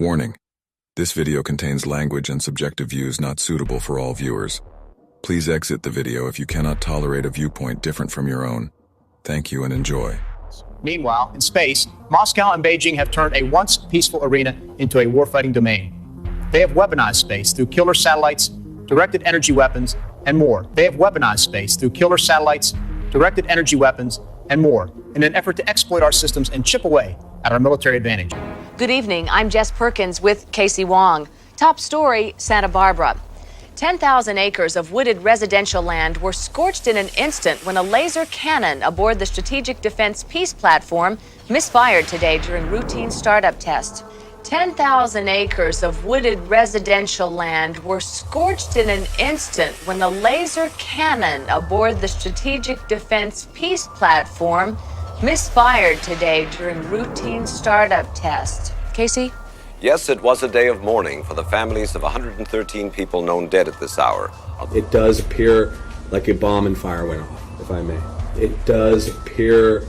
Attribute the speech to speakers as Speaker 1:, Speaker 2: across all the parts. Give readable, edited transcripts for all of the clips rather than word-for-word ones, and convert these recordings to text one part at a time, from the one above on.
Speaker 1: Warning: this video contains language and subjective views not suitable for all viewers. Please exit the video if you cannot tolerate a viewpoint different from your own. Thank you and enjoy.
Speaker 2: Meanwhile, in space, Moscow and Beijing have turned a once peaceful arena into a warfighting domain. They have weaponized space through killer satellites, directed energy weapons, and more. They have weaponized space through killer satellites, directed energy weapons, and more, in an effort to exploit our systems and chip away at our military advantage.
Speaker 3: Good evening. I'm Jess Perkins with Casey Wong. Top story, Santa Barbara. 10,000 acres of wooded residential land were scorched in an instant when a laser cannon aboard the Strategic Defense Peace Platform misfired today during routine startup tests. 10,000 acres of wooded residential land were scorched in an instant when a laser cannon aboard the Strategic Defense Peace Platform misfired today during routine startup tests. Casey?
Speaker 4: Yes, it was a day of mourning for the families of 113 people known dead at this hour.
Speaker 5: It does appear like a bomb and fire went off, if I may. It does appear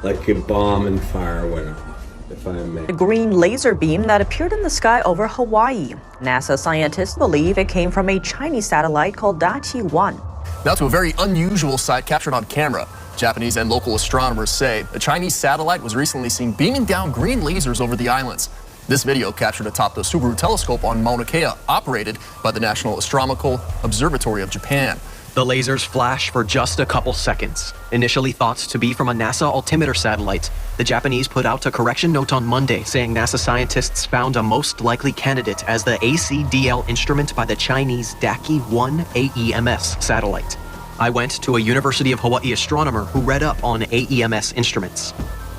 Speaker 5: like a bomb and fire went off, if I may.
Speaker 6: A green laser beam that appeared in the sky over Hawaii. NASA scientists believe it came from a Chinese satellite called Da-Chi-1.
Speaker 7: Now to a very unusual sight captured on camera. Japanese and local astronomers say a Chinese satellite was recently seen beaming down green lasers over the islands. This video captured atop the Subaru telescope on Mauna Kea, operated by the National Astronomical Observatory of Japan.
Speaker 8: The lasers flash for just a couple seconds. Initially thought to be from a NASA altimeter satellite, the Japanese put out a correction note on Monday saying NASA scientists found a most likely candidate as the ACDL instrument by the Chinese Da-Chi-1 AEMS satellite. I went to a University of Hawaii astronomer who read up on AEMS instruments.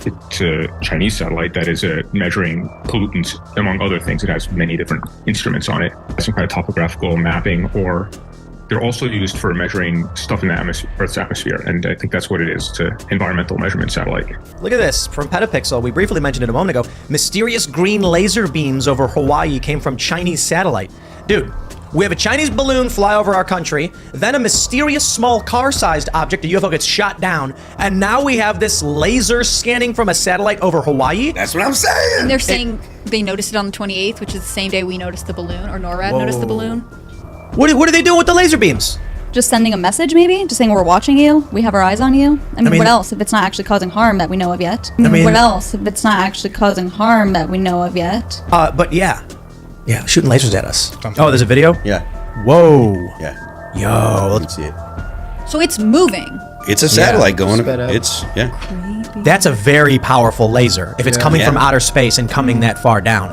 Speaker 9: It's a Chinese satellite that is measuring pollutants, among other things. It has many different instruments on it. Some kind of topographical mapping, or they're also used for measuring stuff in the Earth's atmosphere. And I think that's what it is. It's an environmental measurement satellite.
Speaker 10: Look at this from Petapixel. We briefly mentioned it a moment ago. Mysterious green laser beams over Hawaii came from Chinese satellite. Dude, we have a Chinese balloon fly over our country, then a mysterious small car-sized object, a UFO, gets shot down, and now we have this laser scanning from a satellite over Hawaii?
Speaker 11: That's what I'm saying!
Speaker 12: And they're saying they noticed it on the 28th, which is the same day we noticed the balloon, or NORAD noticed the balloon.
Speaker 10: What are they doing with the laser beams?
Speaker 12: Just sending a message, maybe? Just saying we're watching you, we have our eyes on you? I mean, what else if it's not actually causing harm that we know of yet? What else if it's not actually causing harm that we know of yet?
Speaker 10: But yeah, shooting lasers at us. Oh, there's a video?
Speaker 11: Yeah.
Speaker 10: Whoa.
Speaker 11: Yeah.
Speaker 10: Yo.
Speaker 11: Let's see it.
Speaker 12: So it's moving.
Speaker 11: It's a satellite going.
Speaker 10: It's, That's a very powerful laser. If it's coming from outer space and coming that far down.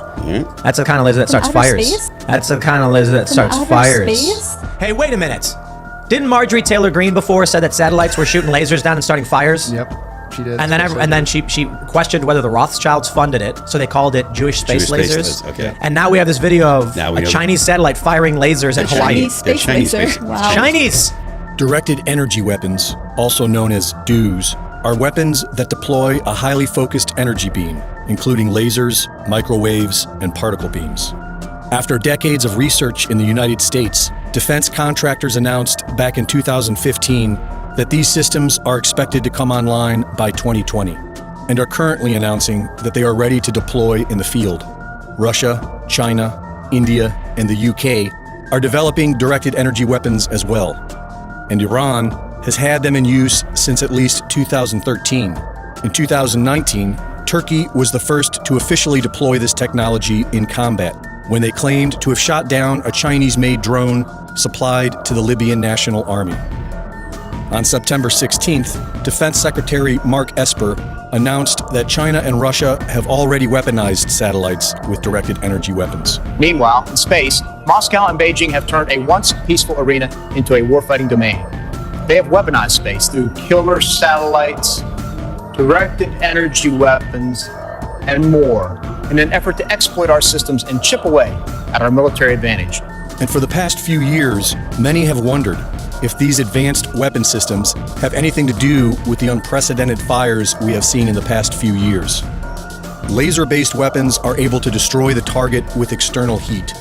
Speaker 10: That's the kind of laser that starts fires.
Speaker 12: Space?
Speaker 10: That's the kind of laser that starts fires.
Speaker 12: Space?
Speaker 10: Hey, wait a minute. Didn't Marjorie Taylor Greene before said that satellites were shooting lasers down and starting fires?
Speaker 13: Yep. She did.
Speaker 10: And then she questioned whether the Rothschilds funded it, so they called it Jewish space lasers.
Speaker 11: Okay.
Speaker 10: And now we have this video of a Chinese satellite firing lasers at Hawaii.
Speaker 12: Chinese space laser. Wow.
Speaker 10: Chinese!
Speaker 14: Directed energy weapons, also known as DEWs, are weapons that deploy a highly focused energy beam, including lasers, microwaves, and particle beams. After decades of research in the United States, defense contractors announced back in 2015 that these systems are expected to come online by 2020, and are currently announcing that they are ready to deploy in the field. Russia, China, India, and the UK are developing directed energy weapons as well, and Iran has had them in use since at least 2013. In 2019, Turkey was the first to officially deploy this technology in combat, when they claimed to have shot down a Chinese-made drone supplied to the Libyan National Army. On September 16th, Defense Secretary Mark Esper announced that China and Russia have already weaponized satellites with directed energy weapons.
Speaker 2: Meanwhile, in space, Moscow and Beijing have turned a once peaceful arena into a warfighting domain. They have weaponized space through killer satellites, directed energy weapons, and more, in an effort to exploit our systems and chip away at our military advantage.
Speaker 14: And for the past few years, many have wondered if these advanced weapon systems have anything to do with the unprecedented fires we have seen in the past few years. Laser-based weapons are able to destroy the target with external heat,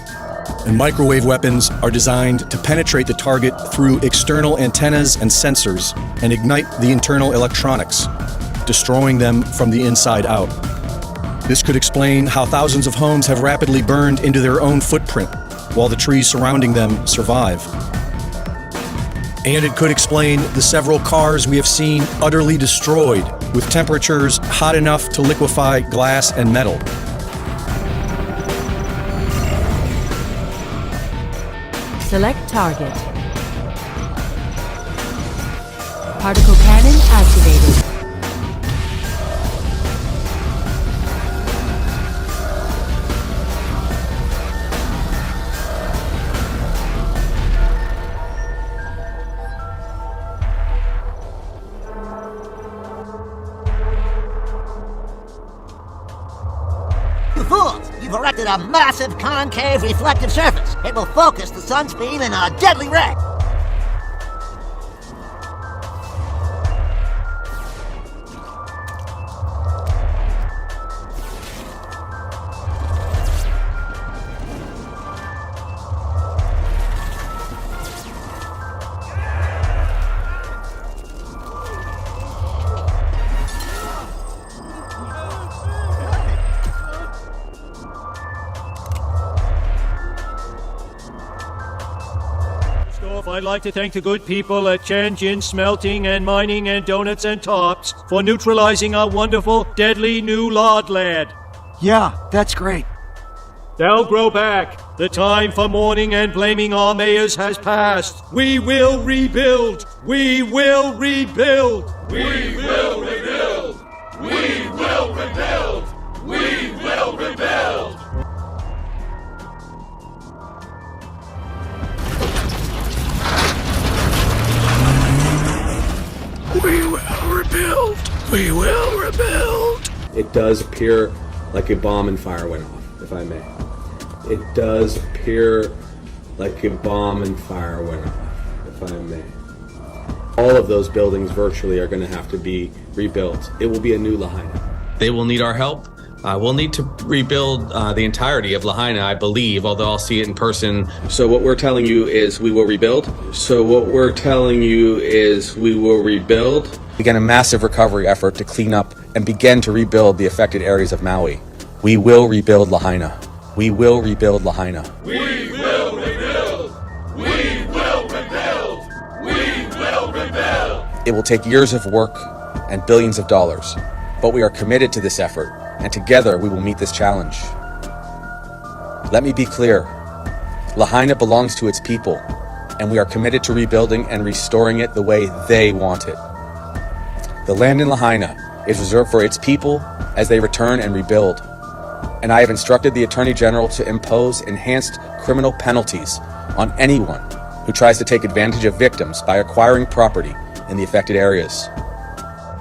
Speaker 14: and microwave weapons are designed to penetrate the target through external antennas and sensors and ignite the internal electronics, destroying them from the inside out. This could explain how thousands of homes have rapidly burned into their own footprint, while the trees surrounding them survive. And it could explain the several cars we have seen utterly destroyed, with temperatures hot enough to liquefy glass and metal.
Speaker 13: Select target. Particle cannon activated.
Speaker 15: You fools! You've erected a massive concave reflective surface. It will focus the sun's beam in a deadly ray.
Speaker 16: I'd like to thank the good people at Tianjin Smelting and Mining and Donuts and Tops for neutralizing our wonderful, deadly new L.O.D.
Speaker 17: Yeah, that's great.
Speaker 16: They'll grow back. The time for mourning and blaming our mayors has passed. We will rebuild. We will rebuild.
Speaker 18: We will rebuild. We will rebuild. We will rebuild.
Speaker 14: We will rebuild. We will rebuild.
Speaker 5: It does appear like a bomb and fire went off, if I may. It does appear like a bomb and fire went off, if I may. All of those buildings virtually are going to have to be rebuilt. It will be a new Lahaina.
Speaker 19: They will need our help. We'll need to rebuild the entirety of Lahaina, I believe, although I'll see it in person.
Speaker 5: So what we're telling you is we will rebuild.
Speaker 20: Begin a massive recovery effort to clean up and begin to rebuild the affected areas of Maui. We will rebuild Lahaina. We will rebuild Lahaina.
Speaker 18: We will rebuild. We will rebuild. We will rebuild.
Speaker 20: It will take years of work and billions of dollars, but we are committed to this effort, and together we will meet this challenge. Let me be clear. Lahaina belongs to its people, and we are committed to rebuilding and restoring it the way they want it. The land in Lahaina is reserved for its people as they return and rebuild, and I have instructed the Attorney General to impose enhanced criminal penalties on anyone who tries to take advantage of victims by acquiring property in the affected areas.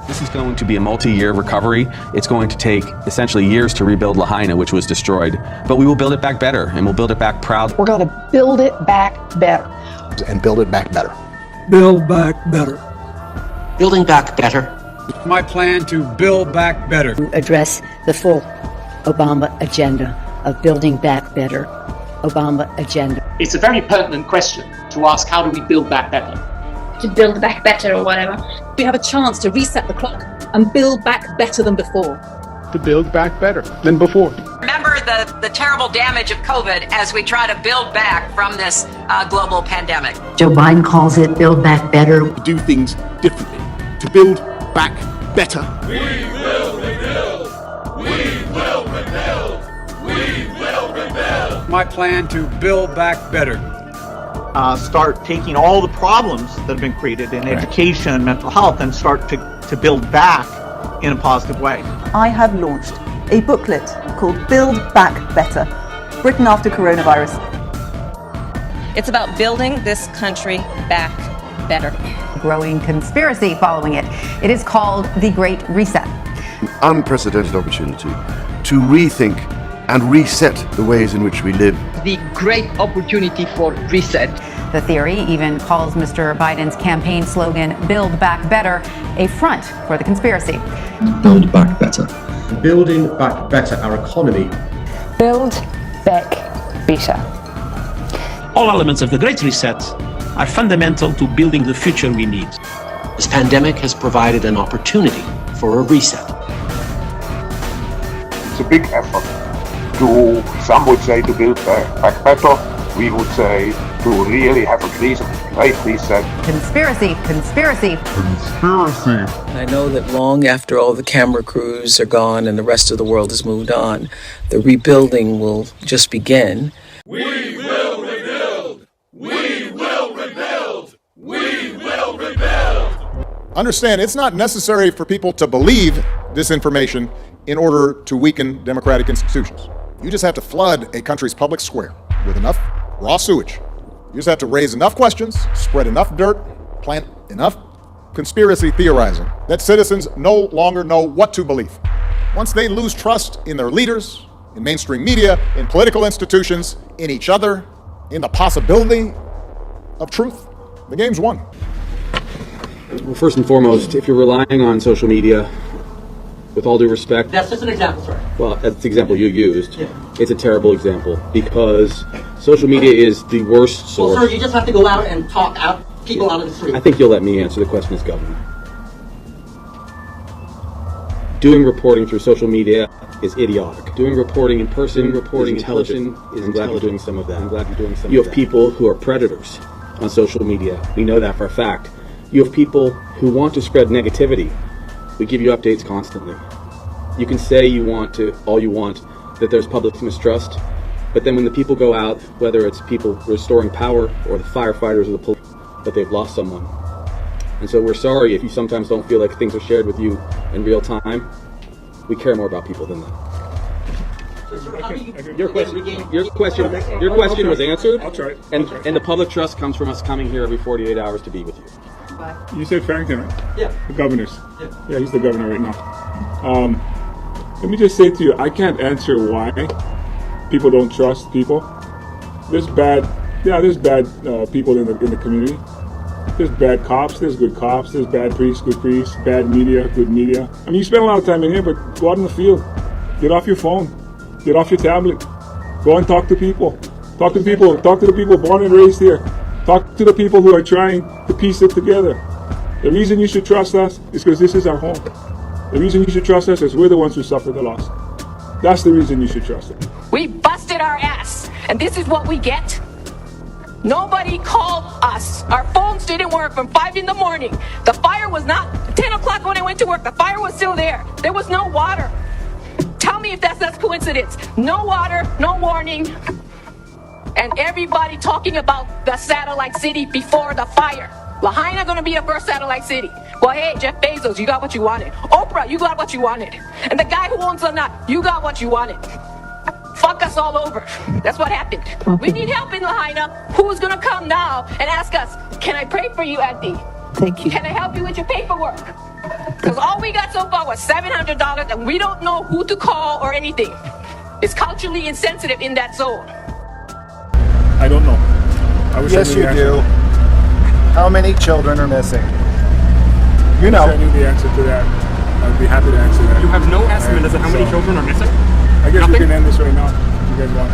Speaker 19: This is going to be a multi-year recovery. It's going to take essentially years to rebuild Lahaina, which was destroyed. But we will build it back better, and we'll build it back proud.
Speaker 21: We're going to build it back better.
Speaker 2: And build it back better.
Speaker 17: Build back better.
Speaker 15: Building back better.
Speaker 17: My plan to build back better.
Speaker 22: Address the full Obama agenda of building back better. Obama agenda.
Speaker 23: It's a very pertinent question to ask, how do we build back better?
Speaker 24: To build back better or whatever.
Speaker 25: We have a chance to reset the clock and build back better than before.
Speaker 26: To build back better than before.
Speaker 27: Remember the terrible damage of COVID as we try to build back from this global pandemic.
Speaker 22: Joe Biden calls it build back better.
Speaker 17: To do things differently. To build back better.
Speaker 18: We will rebuild. We will rebuild. We will rebuild.
Speaker 17: My plan to build back better.
Speaker 28: Start taking all the problems that have been created in education and mental health and start to build back in a positive way.
Speaker 29: I have launched a booklet called Build Back Better, written after coronavirus.
Speaker 30: It's about building this country back better.
Speaker 31: Growing conspiracy following it. It is called the Great Reset.
Speaker 32: Unprecedented opportunity to rethink and reset the ways in which we live.
Speaker 33: The great opportunity for reset.
Speaker 31: The theory even calls Mr. Biden's campaign slogan, Build Back Better, a front for the conspiracy.
Speaker 34: Build back better.
Speaker 35: Building back better our economy.
Speaker 36: Build back better.
Speaker 37: All elements of the Great Reset are fundamental to building the future we need.
Speaker 38: This pandemic has provided an opportunity for a reset.
Speaker 1: It's a big effort to, some would say, to build back better. We would say to really have a great reset.
Speaker 31: Conspiracy, conspiracy.
Speaker 1: Conspiracy.
Speaker 3: I know that long after all the camera crews are gone and the rest of the world has moved on, the rebuilding will just begin.
Speaker 18: We will rebuild! We will rebuild! We will rebuild!
Speaker 4: Understand, it's not necessary for people to believe disinformation in order to weaken democratic institutions. You just have to flood a country's public square with enough raw sewage. You just have to raise enough questions, spread enough dirt, plant enough conspiracy theorizing that citizens no longer know what to believe. Once they lose trust in their leaders, in mainstream media, in political institutions, in each other, in the possibility of truth, the game's won.
Speaker 5: Well, first and foremost, if you're relying on social media, with all due respect...
Speaker 6: That's just an example, sir.
Speaker 5: Well, that's the example you used. Yeah. It's a terrible example because social media is the worst source.
Speaker 6: Well, sir, you just have to go out and talk people out of the street.
Speaker 5: I think you'll let me answer the question as governor. Doing reporting through social media is idiotic. Doing reporting in person, reporting intelligent. I'm glad you're doing some of that. I'm glad you're doing some of that. You have people who are predators on social media. We know that for a fact. You have people who want to spread negativity. We give you updates constantly. You can say you want to, all you want, that there's public mistrust, but then when the people go out, whether it's people restoring power or the firefighters or the police, that they've lost someone. And so we're sorry if you sometimes don't feel like things are shared with you in real time. We care more about people than that. Your question was answered.
Speaker 26: I'll try.
Speaker 5: And the public trust comes from us coming here every 48 hours to be with you.
Speaker 26: You said Farrington, right?
Speaker 6: Yeah.
Speaker 26: The governor's. Yeah, he's the governor right now. Let me just say to you, I can't answer why people don't trust people. There's bad people in the community. There's bad cops, there's good cops, there's bad priests, good priests, bad media, good media. I mean, you spend a lot of time in here, but go out in the field. Get off your phone. Get off your tablet. Go and talk to people. Talk to people. Talk to the people born and raised here. Talk to the people who are trying to piece it together. The reason you should trust us is because this is our home. The reason you should trust us is we're the ones who suffered the loss. That's the reason you should trust us.
Speaker 7: We busted our ass, and this is what we get? Nobody called us. Our phones didn't work from 5 in the morning. The fire was not 10 o'clock when I went to work. The fire was still there. There was no water. Tell me if that's not coincidence. No water, no warning. And everybody talking about the satellite city before the fire. Lahaina gonna be the first satellite city. Well, hey, Jeff Bezos, you got what you wanted. Oprah, you got what you wanted. And the guy who owns the nut, you got what you wanted. Fuck us all over. That's what happened. We need help in Lahaina. Who's gonna come now and ask us, can I pray for you, Auntie?
Speaker 29: Thank you.
Speaker 7: Can I help you with your paperwork? Because all we got so far was $700 and we don't know who to call or anything. It's culturally insensitive in that zone.
Speaker 26: I don't know. I wish
Speaker 8: yes,
Speaker 26: I knew
Speaker 8: you
Speaker 26: the
Speaker 8: do.
Speaker 26: answer.
Speaker 8: How many children are missing? You
Speaker 26: I
Speaker 8: know.
Speaker 26: wish I knew the answer to that. I'd be happy to answer that.
Speaker 9: You have no estimate as to how many children are missing?
Speaker 26: I guess
Speaker 9: Nothing?
Speaker 26: we can end this right now if you guys want.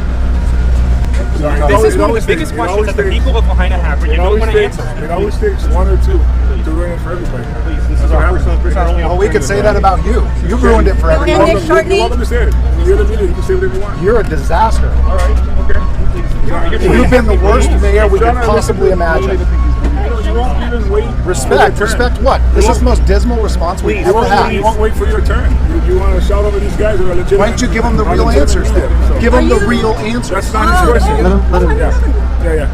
Speaker 26: Sorry.
Speaker 9: This is one of the biggest questions that the people of Lahaina have, but you don't want to answer.
Speaker 26: It always takes one or two to ruin it for everybody. That's what happens.
Speaker 8: Well, we could say that about you. You ruined it for everyone.
Speaker 26: You're welcome to say it. You're the media. You can say whatever you want.
Speaker 8: You're a disaster.
Speaker 26: All right. Okay.
Speaker 8: You've been the worst mayor we could possibly imagine.
Speaker 26: You won't even wait.
Speaker 8: Respect. Respect what? This is the most dismal response we've ever had.
Speaker 26: You won't wait for your turn. You want to shout over these guys who are legitimate.
Speaker 8: Why don't you give them the real answers then? Give them the real answers.
Speaker 26: That's not his question. Let him. Yeah.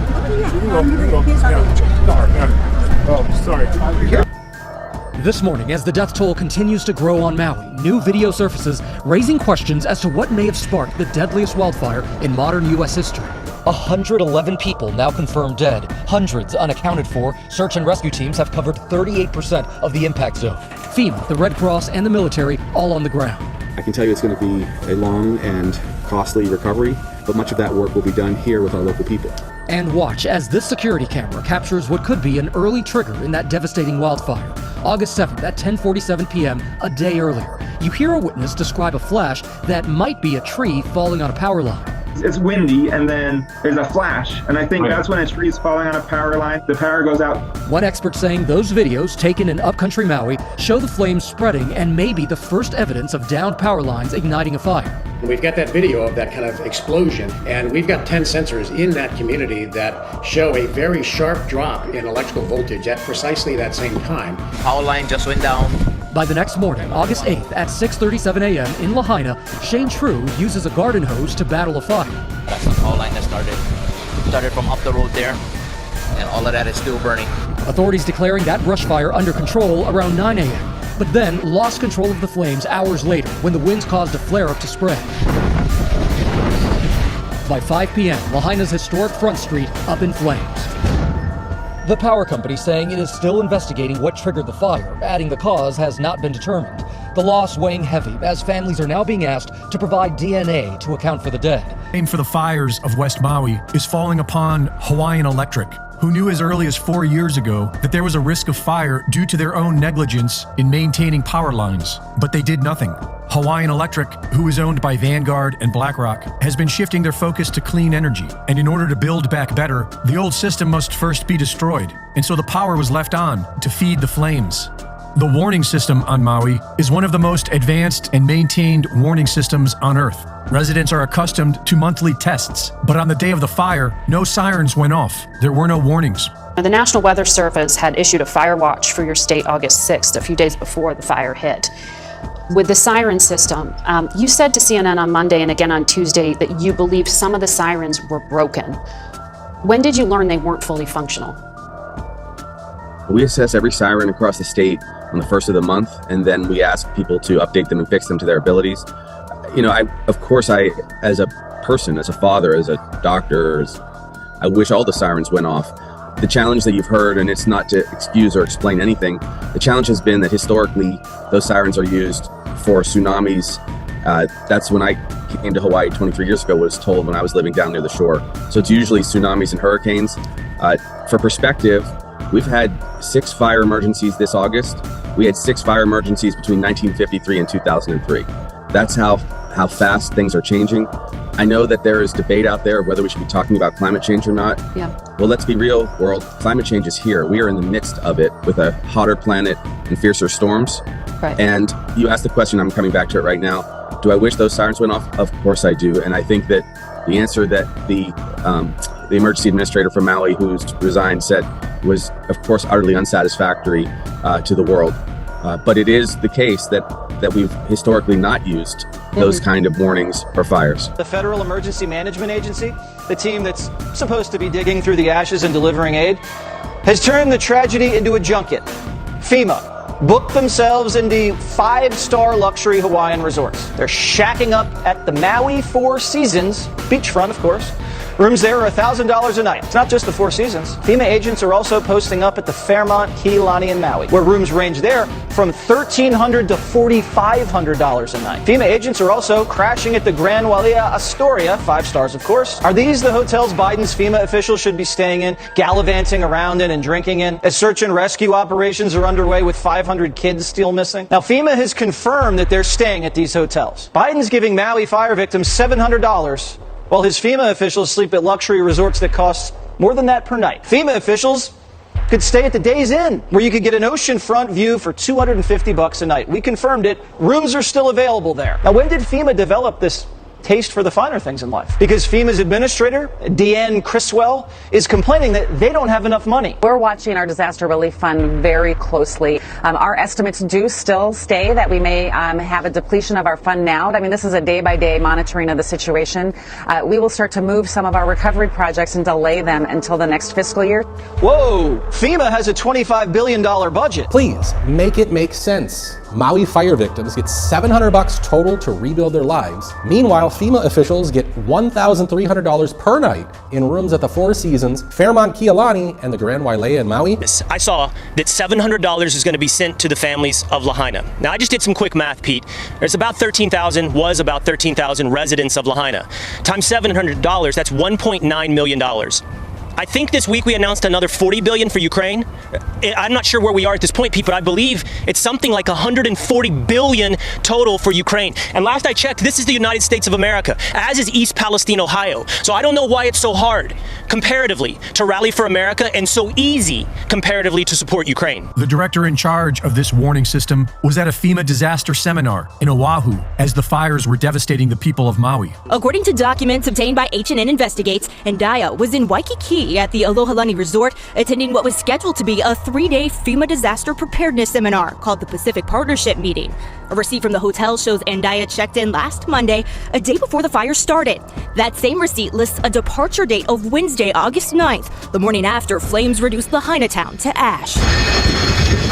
Speaker 26: You can go. Yeah. Oh, sorry.
Speaker 10: This morning, as the death toll continues to grow on Maui, new video surfaces raising questions as to what may have sparked the deadliest wildfire in modern U.S. history. 111 people now confirmed dead, hundreds unaccounted for. Search and rescue teams have covered 38% of the impact zone. FEMA, the Red Cross, and the military all on the ground.
Speaker 5: I can tell you it's going to be a long and costly recovery, but much of that work will be done here with our local people.
Speaker 10: And watch as this security camera captures what could be an early trigger in that devastating wildfire. August 7th at 10:47 p.m., a day earlier, you hear a witness describe a flash that might be a tree falling on a power line.
Speaker 2: it's windy, and then there's a flash, and I think that's when a tree's falling on a power line. The power goes out.
Speaker 10: One expert saying those videos taken in upcountry Maui show the flames spreading and may be the first evidence of downed power lines igniting a fire.
Speaker 11: We've got that video of that kind of explosion, and we've got 10 sensors in that community that show a very sharp drop in electrical voltage at precisely that same time.
Speaker 12: Power line just went down.
Speaker 10: By the next morning, August 8th at 6:37 a.m. in Lahaina, Shane True uses a garden hose to battle a fire.
Speaker 12: That's the power line that started from up the road there, and all of that is still burning.
Speaker 10: Authorities declaring that brush fire under control around 9 a.m., but then lost control of the flames hours later when the winds caused a flare-up to spread. By 5 p.m., Lahaina's historic Front Street up in flames. The power company saying it is still investigating what triggered the fire, adding the cause has not been determined. The loss weighing heavy as families are now being asked to provide DNA to account for the dead.
Speaker 13: Blame for the fires of West Maui is falling upon Hawaiian Electric, who knew as early as 4 years ago that there was a risk of fire due to their own negligence in maintaining power lines, but they did nothing. Hawaiian Electric, who is owned by Vanguard and BlackRock, has been shifting their focus to clean energy, and in order to build back better, the old system must first be destroyed, and so the power was left on to feed the flames. The warning system on Maui is one of the most advanced and maintained warning systems on Earth. Residents are accustomed to monthly tests, but on the day of the fire, no sirens went off. There were no warnings.
Speaker 14: The National Weather Service had issued a fire watch for your state August 6th, a few days before the fire hit. With the siren system, you said to CNN on Monday and again on Tuesday that you believed some of the sirens were broken. When did you learn they weren't fully functional?
Speaker 15: We assess every siren across the state on the first of the month, and then we ask people to update them and fix them to their abilities. You know, of course, as a person, as a father, as a doctor, I wish all the sirens went off. The challenge that you've heard, and it's not to excuse or explain anything, the challenge has been that historically those sirens are used for tsunamis. That's when I came to Hawaii 23 years ago, was told when I was living down near the shore. So it's usually tsunamis and hurricanes. For perspective, we've had 6 fire emergencies this August. We had 6 fire emergencies between 1953 and 2003. That's how fast things are changing. I know that there is debate out there whether we should be talking about climate change or not.
Speaker 14: Yeah.
Speaker 15: Well, let's be real, world. Climate change is here. We are in the midst of it with a hotter planet and fiercer storms.
Speaker 14: Right.
Speaker 15: And you asked the question, I'm coming back to it right now. Do I wish those sirens went off? Of course I do. And I think that the answer that the emergency administrator from Maui, who's resigned, said was, of course, utterly unsatisfactory to the world. But it is the case that we've historically not used those kind of warnings for fires.
Speaker 16: The Federal Emergency Management Agency, the team that's supposed to be digging through the ashes and delivering aid, has turned the tragedy into a junket. FEMA booked themselves into 5-star luxury Hawaiian resorts. They're shacking up at the Maui Four Seasons, beachfront of course. Rooms there are $1,000 a night. It's not just the Four Seasons. FEMA agents are also posting up at the Fairmont Kea Lani in Maui, where rooms range there from $1,300 to $4,500 a night. FEMA agents are also crashing at the Grand Wailea Astoria, 5 stars of course. Are these the hotels Biden's FEMA officials should be staying in, gallivanting around in and drinking in, as search and rescue operations are underway with 500 kids still missing? Now, FEMA has confirmed that they're staying at these hotels. Biden's giving Maui fire victims $700, while his FEMA officials sleep at luxury resorts that cost more than that per night. FEMA officials could stay at the Days Inn, where you could get an oceanfront view for $250 a night. We confirmed it. Rooms are still available there. Now, when did FEMA develop this taste for the finer things in life? Because FEMA's administrator, Deanne Criswell, is complaining that they don't have enough money.
Speaker 31: We're watching our disaster relief fund very closely. Our estimates do still stay that we may have a depletion of our fund now. I mean, this is a day-by-day monitoring of the situation. We will start to move some of our recovery projects and delay them until the next fiscal year.
Speaker 16: Whoa! FEMA has a $25 billion budget.
Speaker 17: Please, make it make sense. Maui fire victims get $700 total to rebuild their lives. Meanwhile, FEMA officials get $1,300 per night in rooms at the Four Seasons, Fairmont Kea Lani, and the Grand Wailea in Maui.
Speaker 19: I saw that $700 is going to be sent to the families of Lahaina. Now, I just did some quick math, Pete. There's about 13,000 residents of Lahaina. Times $700, that's $1.9 million. I think this week we announced another $40 billion for Ukraine. I'm not sure where we are at this point, Pete, but I believe it's something like $140 billion total for Ukraine. And last I checked, this is the United States of America, as is East Palestine, Ohio. So I don't know why it's so hard, comparatively, to rally for America and so easy, comparatively, to support Ukraine.
Speaker 13: The director in charge of this warning system was at a FEMA disaster seminar in Oahu as the fires were devastating the people of Maui.
Speaker 1: According to documents obtained by H&N Investigates, Ndaya was in Waikiki at the Alohalani Resort, attending what was scheduled to be a 3-day FEMA disaster preparedness seminar called the Pacific Partnership Meeting. A receipt from the hotel shows Ndaya checked in last Monday, a day before the fire started. That same receipt lists a departure date of Wednesday, August 9th, the morning after flames reduced Lahaina town to ash.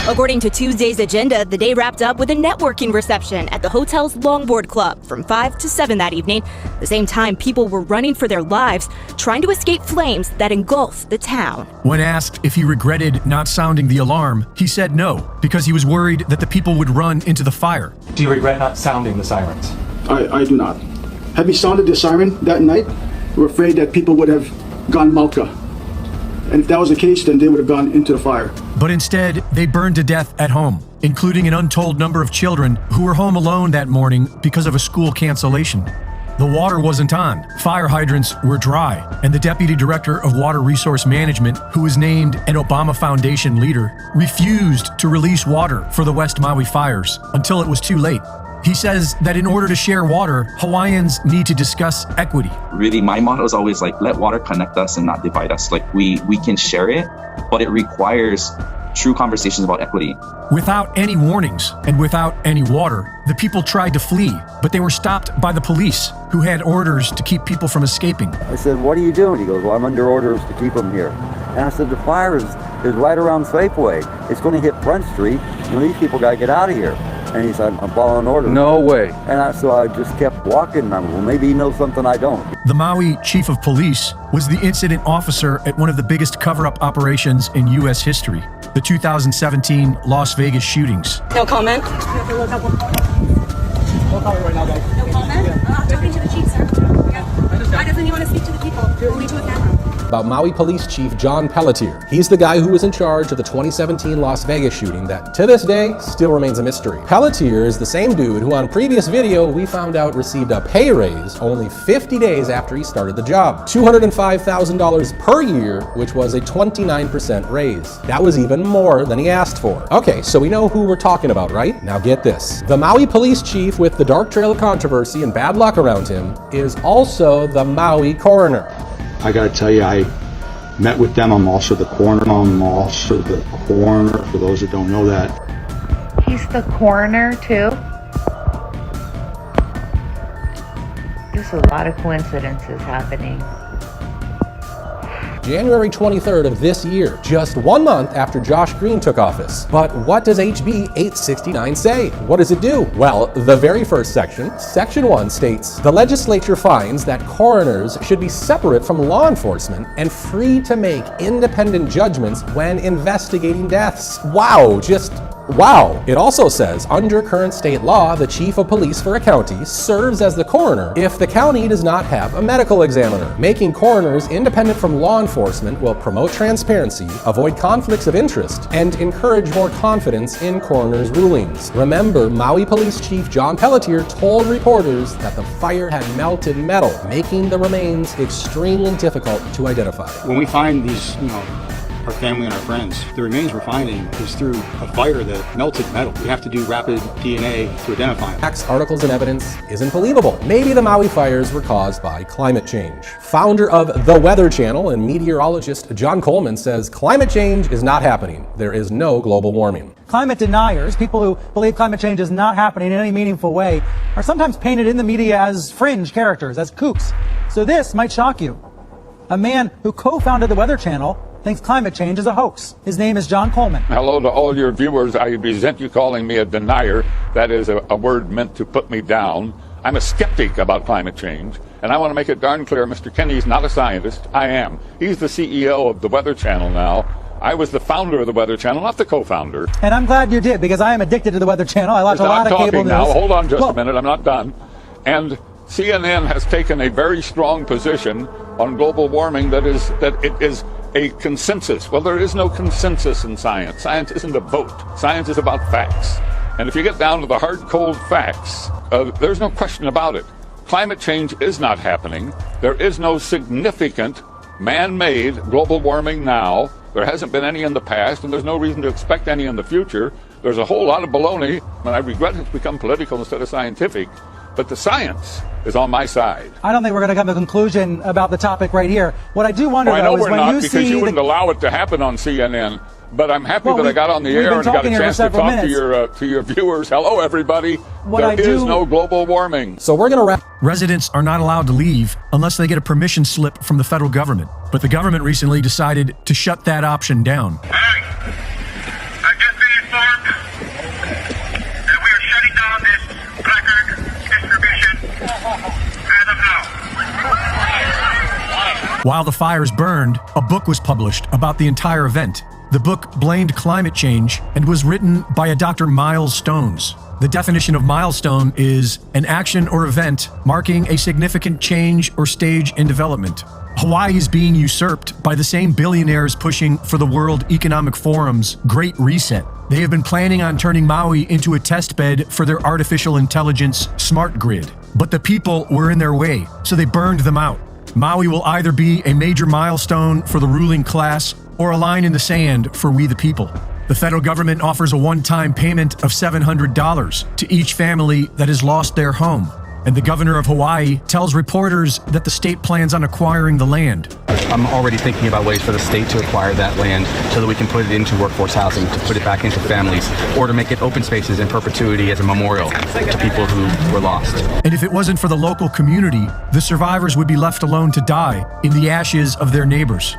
Speaker 1: According to Tuesday's agenda, the day wrapped up with a networking reception at the hotel's Longboard Club from 5 to 7 that evening. At the same time, people were running for their lives, trying to escape flames that engulfed the town.
Speaker 13: When asked if he regretted not sounding the alarm, he said no, because he was worried that the people would run into the fire.
Speaker 3: Do you regret not sounding the sirens?
Speaker 8: I do not. Had we sounded the siren that night, we're afraid that people would have gone malka. And if that was the case, then they would have gone into the fire.
Speaker 13: But instead, they burned to death at home, including an untold number of children who were home alone that morning because of a school cancellation. The water wasn't on, fire hydrants were dry, and the deputy director of water resource management, who was named an Obama Foundation leader, refused to release water for the West Maui fires until it was too late. He says that in order to share water, Hawaiians need to discuss equity.
Speaker 20: Really, my motto is always like, let water connect us and not divide us. Like we can share it, but it requires true conversations about equity.
Speaker 13: Without any warnings and without any water, the people tried to flee, but they were stopped by the police, who had orders to keep people from escaping.
Speaker 21: I said, what are you doing? He goes, well, I'm under orders to keep them here. And I said, the fire is right around Safeway. It's going to hit Front Street. These people got to get out of here. And he said, I'm following orders. No way. And so I just kept walking. And I'm, well, maybe he knows something I don't.
Speaker 13: The Maui chief of police was the incident officer at one of the biggest cover-up operations in U.S. history, the 2017 Las Vegas shootings.
Speaker 1: No comment?
Speaker 3: No comment right now, guys.
Speaker 1: No comment? Talking to the chief, sir. Why doesn't he want to speak to the people? Only to a camera.
Speaker 17: About Maui Police Chief John Pelletier. He's the guy who was in charge of the 2017 Las Vegas shooting that, to this day, still remains a mystery. Pelletier is the same dude who on previous video we found out received a pay raise only 50 days after he started the job. $205,000 per year, which was a 29% raise. That was even more than he asked for. Okay, so we know who we're talking about, right? Now get this. The Maui Police Chief with the dark trail of controversy and bad luck around him is also the Maui coroner.
Speaker 22: I gotta tell you, I met with them. I'm also the coroner. For those that don't know that.
Speaker 23: He's the coroner too? There's a lot of coincidences happening.
Speaker 17: January 23rd of this year, just 1 month after Josh Green took office. But what does HB 869 say? What does it do? Well, the very first section, Section 1, states, the legislature finds that coroners should be separate from law enforcement and free to make independent judgments when investigating deaths. Wow, just wow. It also says, under current state law, the chief of police for a county serves as the coroner if the county does not have a medical examiner. Making coroners independent from law enforcement will promote transparency, avoid conflicts of interest, and encourage more confidence in coroners' rulings. Remember, Maui Police Chief John Pelletier told reporters that the fire had melted metal, making the remains extremely difficult to identify.
Speaker 22: When we find these, our family and our friends, the remains we're finding is through a fire that melted metal. We have to do rapid DNA to identify them.
Speaker 17: Facts, articles, and evidence isn't believable. Maybe the Maui fires were caused by climate change. Founder of The Weather Channel and meteorologist John Coleman says climate change is not happening. There is no global warming.
Speaker 3: Climate deniers, people who believe climate change is not happening in any meaningful way, are sometimes painted in the media as fringe characters, as kooks. So this might shock you. A man who co-founded The Weather Channel thinks climate change is a hoax. His name is John Coleman.
Speaker 24: Hello to all your viewers. I resent you calling me a denier. That is a word meant to put me down. I'm a skeptic about climate change, and I want to make it darn clear, Mr. Kenny's not a scientist. I am. He's the CEO of the Weather Channel now. I was the founder of the Weather Channel, not the co-founder.
Speaker 3: And I'm glad you did, because I am addicted to the Weather Channel. I watch a lot of cable news.
Speaker 24: Now, hold on just a minute. I'm not done. And CNN has taken a very strong position on global warming that it is a consensus. Well, there is no consensus in science. Science isn't a vote. Science is about facts. And if you get down to the hard, cold facts, there's no question about it. Climate change is not happening. There is no significant man-made global warming now. There hasn't been any in the past, and there's no reason to expect any in the future. There's a whole lot of baloney, and I regret it's become political instead of scientific, but the science is on my side.
Speaker 3: I don't think we're going to come to a conclusion about the topic right here. What I do wonder,
Speaker 24: I know
Speaker 3: though, is
Speaker 24: we're
Speaker 3: when
Speaker 24: not,
Speaker 3: you
Speaker 24: because
Speaker 3: see
Speaker 24: you wouldn't allow it to happen on CNN. But I'm happy that I got on the
Speaker 3: we've
Speaker 24: air
Speaker 3: been
Speaker 24: and got a
Speaker 3: talking here for
Speaker 24: chance to
Speaker 3: several
Speaker 24: talk
Speaker 3: minutes.
Speaker 24: to your viewers. Hello, everybody.
Speaker 3: What
Speaker 24: There is no global warming.
Speaker 17: So we're going to wrap.
Speaker 13: Residents are not allowed to leave unless they get a permission slip from the federal government. But the government recently decided to shut that option down. While the fires burned, a book was published about the entire event. The book blamed climate change and was written by a Dr. Miles Stones. The definition of milestone is an action or event marking a significant change or stage in development. Hawaii is being usurped by the same billionaires pushing for the World Economic Forum's Great Reset. They have been planning on turning Maui into a test bed for their artificial intelligence smart grid. But the people were in their way, so they burned them out. Maui will either be a major milestone for the ruling class or a line in the sand for we the people. The federal government offers a one-time payment of $700 to each family that has lost their home. And the governor of Hawaii tells reporters that the state plans on acquiring the land.
Speaker 4: I'm already thinking about ways for the state to acquire that land so that we can put it into workforce housing, to put it back into families, or to make it open spaces in perpetuity as a memorial to people who were lost.
Speaker 13: And if it wasn't for the local community, the survivors would be left alone to die in the ashes of their neighbors.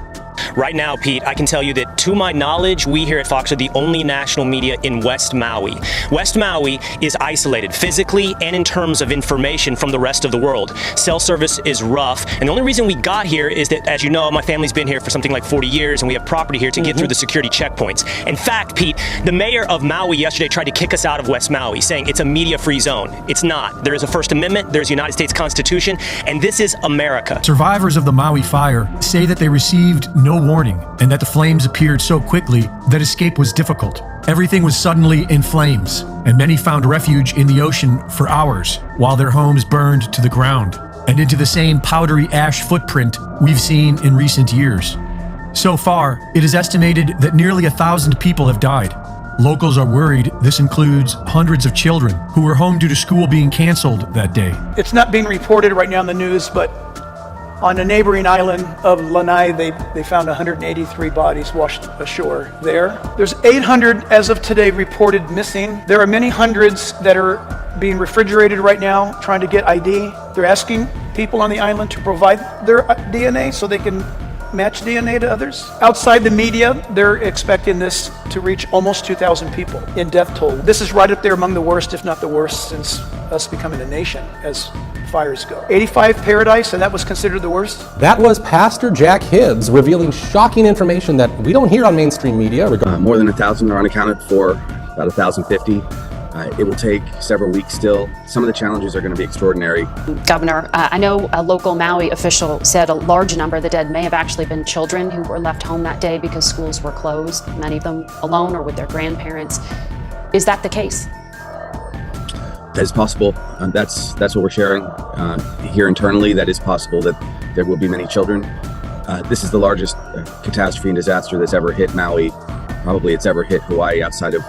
Speaker 19: Right now, Pete, I can tell you that to my knowledge, we here at Fox are the only national media in West Maui. West Maui is isolated physically and in terms of information from the rest of the world. Cell service is rough, and the only reason we got here is that, as you know, my family's been here for something like 40 years, and we have property here to get through the security checkpoints. In fact, Pete, the mayor of Maui yesterday tried to kick us out of West Maui, saying it's a media-free zone. It's not. There is a First Amendment, there's the United States Constitution, and this is America.
Speaker 13: Survivors of the Maui fire say that they received no warning, and that the flames appeared so quickly that escape was difficult. Everything was suddenly in flames, and many found refuge in the ocean for hours while their homes burned to the ground and into the same powdery ash footprint we've seen in recent years. So far, it is estimated that nearly 1,000 people have died. Locals are worried this includes hundreds of children who were home due to school being canceled that day.
Speaker 6: It's not being reported right now in the news, but on a neighboring island of Lanai, they found 183 bodies washed ashore there. There's 800 as of today reported missing. There are many hundreds that are being refrigerated right now, trying to get ID. They're asking people on the island to provide their DNA so they can match DNA to others. Outside the media, they're expecting this to reach almost 2,000 people in death toll. This is right up there among the worst, if not the worst, since us becoming a nation as fires go. 85 Paradise, and that was considered the worst?
Speaker 17: That was Pastor Jack Hibbs revealing shocking information that we don't hear on mainstream media.
Speaker 15: More than 1,000 are unaccounted for, about 1,050. It will take several weeks still. Some of the challenges are going to be extraordinary.
Speaker 14: Governor, I know a local Maui official said a large number of the dead may have actually been children who were left home that day because schools were closed, many of them alone or with their grandparents. Is that the case?
Speaker 15: That is possible. That's what we're sharing here internally. That is possible that there will be many children. This is the largest catastrophe and disaster that's ever hit Maui. Probably it's ever hit Hawaii outside of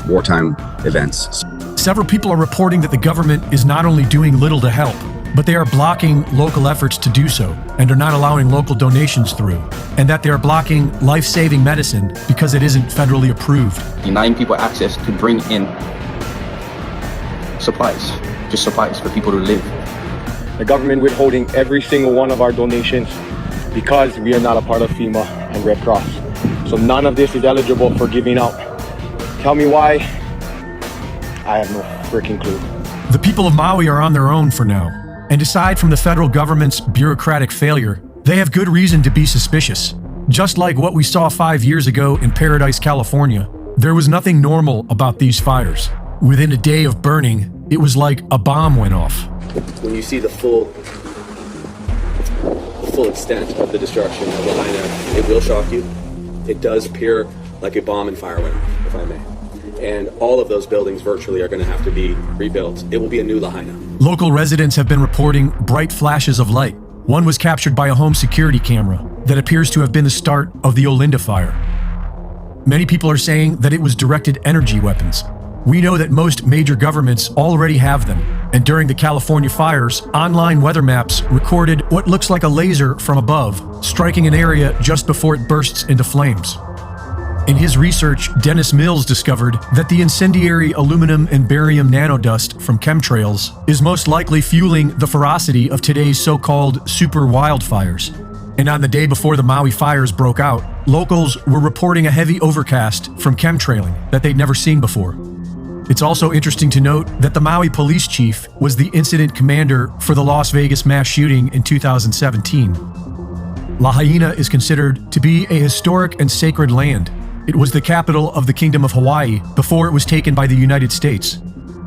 Speaker 15: wartime events.
Speaker 13: Several people are reporting that the government is not only doing little to help, but they are blocking local efforts to do so and are not allowing local donations through, and that they are blocking life-saving medicine because it isn't federally approved.
Speaker 4: Denying people access to bring in supplies, just supplies for people to live.
Speaker 7: The government withholding every single one of our donations because we are not a part of FEMA and Red Cross. So none of this is eligible for giving out. Tell me why? I have no freaking clue.
Speaker 13: The people of Maui are on their own for now, and aside from the federal government's bureaucratic failure, they have good reason to be suspicious. Just like what we saw 5 years ago in Paradise, California, there was nothing normal about these fires. Within a day of burning, it was like a bomb went off.
Speaker 5: When you see the full full extent of the destruction of Lahaina, it will shock you. It does appear like a bomb and fire went off, if I may. And all of those buildings virtually are going to have to be rebuilt. It will be a new Lahaina.
Speaker 13: Local residents have been reporting bright flashes of light. One was captured by a home security camera that appears to have been the start of the Olinda fire. Many people are saying that it was directed energy weapons. We know that most major governments already have them, and during the California fires, online weather maps recorded what looks like a laser from above, striking an area just before it bursts into flames. In his research, Dennis Mills discovered that the incendiary aluminum and barium nanodust from chemtrails is most likely fueling the ferocity of today's so-called super wildfires. And on the day before the Maui fires broke out, locals were reporting a heavy overcast from chemtrailing that they'd never seen before. It's also interesting to note that the Maui police chief was the incident commander for the Las Vegas mass shooting in 2017. Lahaina is considered to be a historic and sacred land. It was the capital of the Kingdom of Hawaii before it was taken by the United States.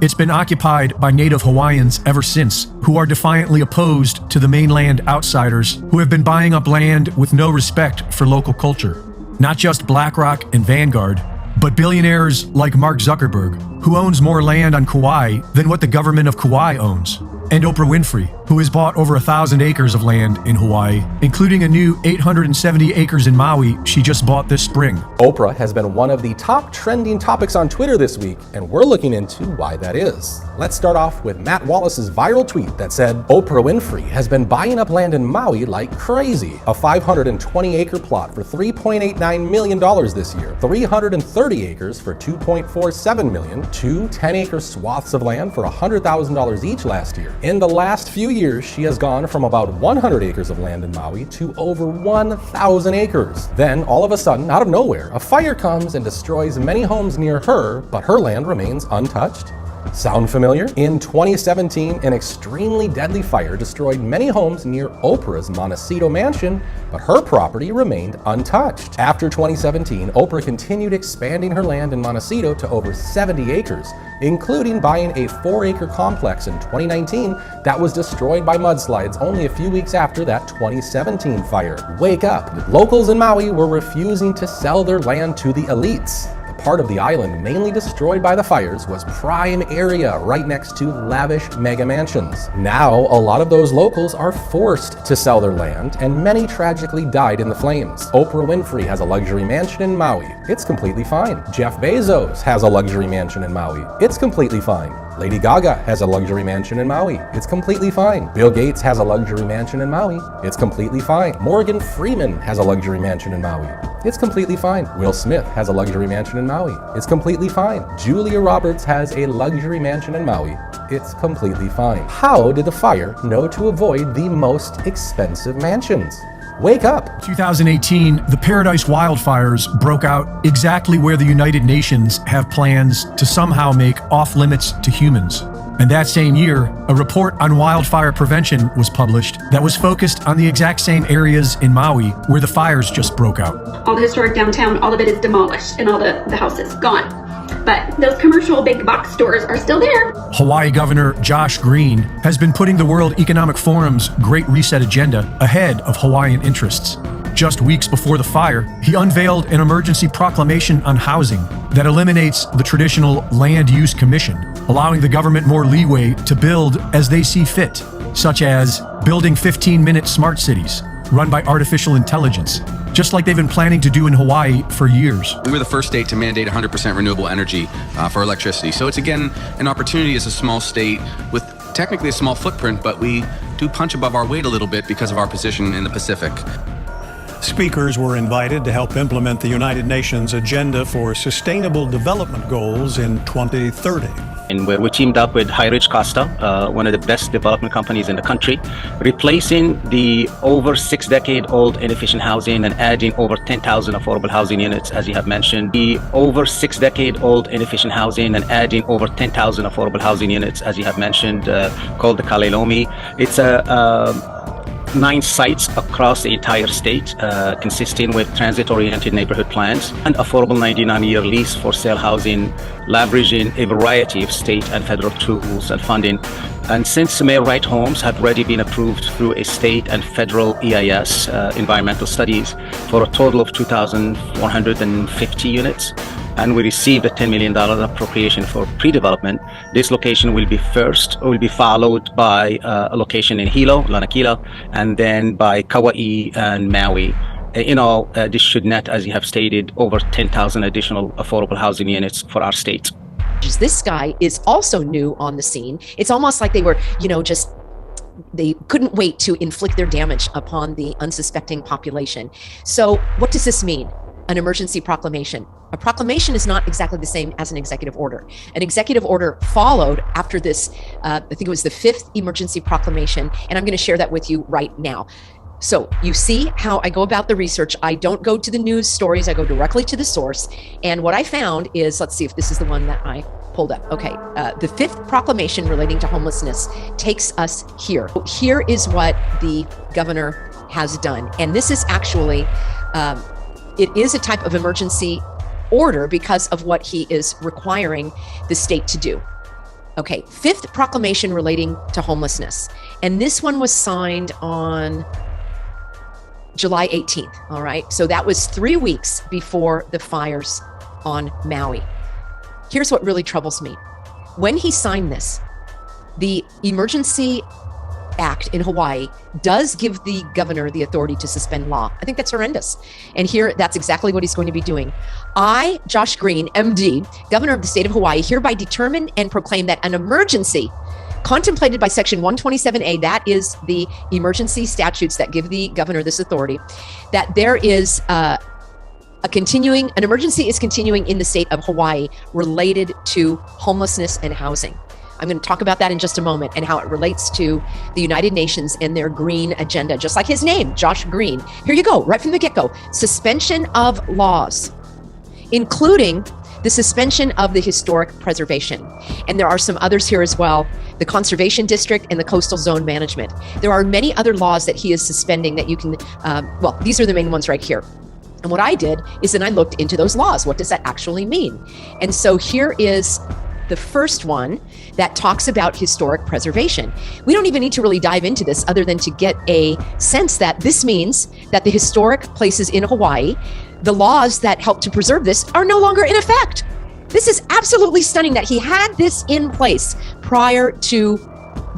Speaker 13: It's been occupied by Native Hawaiians ever since, who are defiantly opposed to the mainland outsiders who have been buying up land with no respect for local culture. Not just BlackRock and Vanguard, but billionaires like Mark Zuckerberg, who owns more land on Kauai than what the government of Kauai owns. And Oprah Winfrey, who has bought over 1,000 acres of land in Hawaii, including a new 870 acres in Maui she just bought this spring.
Speaker 17: Oprah has been one of the top trending topics on Twitter this week, and we're looking into why that is. Let's start off with Matt Wallace's viral tweet that said, Oprah Winfrey has been buying up land in Maui like crazy. A 520-acre plot for $3.89 million this year, 330 acres for $2.47 million, two 10-acre swaths of land for $100,000 each last year. In the last few years, she has gone from about 100 acres of land in Maui to over 1,000 acres. Then, all of a sudden, out of nowhere, a fire comes and destroys many homes near her, but her land remains untouched. Sound familiar? In 2017, an extremely deadly fire destroyed many homes near Oprah's Montecito mansion, but her property remained untouched. After 2017, Oprah continued expanding her land in Montecito to over 70 acres, including buying a 4-acre complex in 2019 that was destroyed by mudslides only a few weeks after that 2017 fire. Wake up! Locals in Maui were refusing to sell their land to the elites. Part of the island mainly destroyed by the fires was prime area right next to lavish mega mansions. Now, a lot of those locals are forced to sell their land, and many tragically died in the flames. Oprah Winfrey has a luxury mansion in Maui. It's completely fine. Jeff Bezos has a luxury mansion in Maui. It's completely fine. Lady Gaga has a luxury mansion in Maui. It's completely fine. Bill Gates has a luxury mansion in Maui. It's completely fine. Morgan Freeman has a luxury mansion in Maui. It's completely fine. Will Smith has a luxury mansion in Maui. It's completely fine. Julia Roberts has a luxury mansion in Maui. It's completely fine. How did the fire know to avoid the most expensive mansions? Wake up!
Speaker 13: 2018, the Paradise wildfires broke out exactly where the United Nations have plans to somehow make off-limits to humans. And that same year, a report on wildfire prevention was published that was focused on the exact same areas in Maui where the fires just broke out.
Speaker 2: All the historic downtown, all of it is demolished and all the houses gone. But those commercial big box stores are still there.
Speaker 13: Hawaii Governor Josh Green has been putting the World Economic Forum's Great Reset agenda ahead of Hawaiian interests. Just weeks before the fire, he unveiled an emergency proclamation on housing that eliminates the traditional Land Use Commission, allowing the government more leeway to build as they see fit, such as building 15-minute smart cities run by artificial intelligence, just like they've been planning to do in Hawaii for years.
Speaker 15: We were the first state to mandate 100% renewable energy for electricity. So it's again an opportunity as a small state with technically a small footprint, but we do punch above our weight a little bit because of our position in the Pacific.
Speaker 9: Speakers were invited to help implement the United Nations Agenda for Sustainable Development Goals in 2030.
Speaker 11: And we teamed up with High-Ridge Costa, one of the best development companies in the country, replacing the over 6-decade-old inefficient housing and adding over 10,000 affordable housing units, as you have mentioned. The over 6-decade-old inefficient housing and adding over 10,000 affordable housing units, as you have mentioned, called the Kalailomi. It's a 9 sites across the entire state, consisting with transit-oriented neighborhood plans and affordable 99-year lease for sale housing, leveraging a variety of state and federal tools and funding. And since Mayor Right Homes had already been approved through a state and federal EIS, environmental studies, for a total of 2,150 units, and we received a $10 million appropriation for pre-development. This location will be followed by a location in Hilo, Lanakila, and then by Kauai and Maui. In all, this should net, as you have stated, over 10,000 additional affordable housing units for our state.
Speaker 10: This guy is also new on the scene. It's almost like they were, they couldn't wait to inflict their damage upon the unsuspecting population. So what does this mean? An emergency proclamation. A proclamation is not exactly the same as an executive order. An executive order followed after this, I think it was the 5th emergency proclamation, and I'm going to share that with you right now. So you see how I go about the research. I don't go to the news stories. I go directly to the source. And what I found is, let's see if this is the one that I pulled up. Okay, the 5th proclamation relating to homelessness takes us here. Here is what the governor has done. And this is actually, it is a type of emergency order because of what he is requiring the state to do. Okay, 5th proclamation relating to homelessness. And this one was signed on July 18th, all right? So that was 3 weeks before the fires on Maui. Here's what really troubles me. When he signed this, the Emergency Act in Hawaii does give the governor the authority to suspend law. I think that's horrendous. And here, that's exactly what he's going to be doing. I, Josh Green, MD, governor of the state of Hawaii, hereby determine and proclaim that an emergency contemplated by Section 127A, that is the emergency statutes that give the governor this authority, that there is an emergency is continuing in the state of Hawaii related to homelessness and housing. I'm going to talk about that in just a moment and how it relates to the United Nations and their green agenda, just like his name, Josh Green. Here you go, right from the get-go. Suspension of laws, including the suspension of the historic preservation. And there are some others here as well, the Conservation District and the Coastal Zone Management. There are many other laws that he is suspending that you can, well, these are the main ones right here. And what I did is then I looked into those laws. What does that actually mean? And so here is the first one that talks about historic preservation. We don't even need to really dive into this other than to get a sense that this means that the historic places in Hawaii, the laws that help to preserve this, are no longer in effect. This is absolutely stunning that he had this in place prior to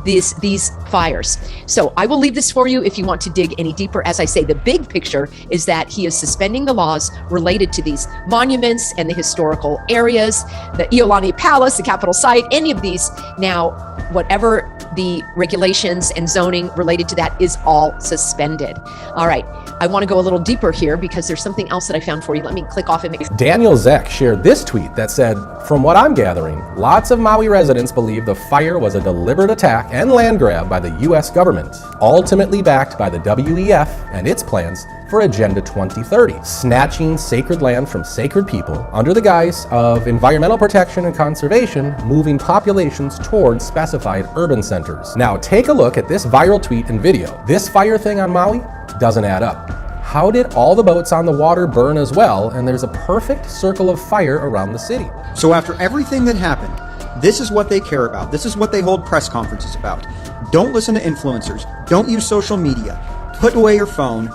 Speaker 10: these fires. So I will leave this for you if you want to dig any deeper. As I say, the big picture is that he is suspending the laws related to these monuments and the historical areas, the Iolani Palace, the Capitol site, any of these. Now, whatever the regulations and zoning related to that is all suspended. All right, I want to go a little deeper here because there's something else that I found for you. Let me click off and make it.
Speaker 17: Daniel Zeck shared this tweet that said, "From what I'm gathering, lots of Maui residents believe the fire was a deliberate attack and land grab by the U.S. government, ultimately backed by the WEF and its plans for Agenda 2030, snatching sacred land from sacred people under the guise of environmental protection and conservation, moving populations towards specified urban centers." Now take a look at this viral tweet and video. This fire thing on Maui doesn't add up. How did all the boats on the water burn as well, and there's a perfect circle of fire around the city?
Speaker 12: So after everything that happened, this is what they care about. This is what they hold press conferences about. Don't listen to influencers. Don't use social media. Put away your phone.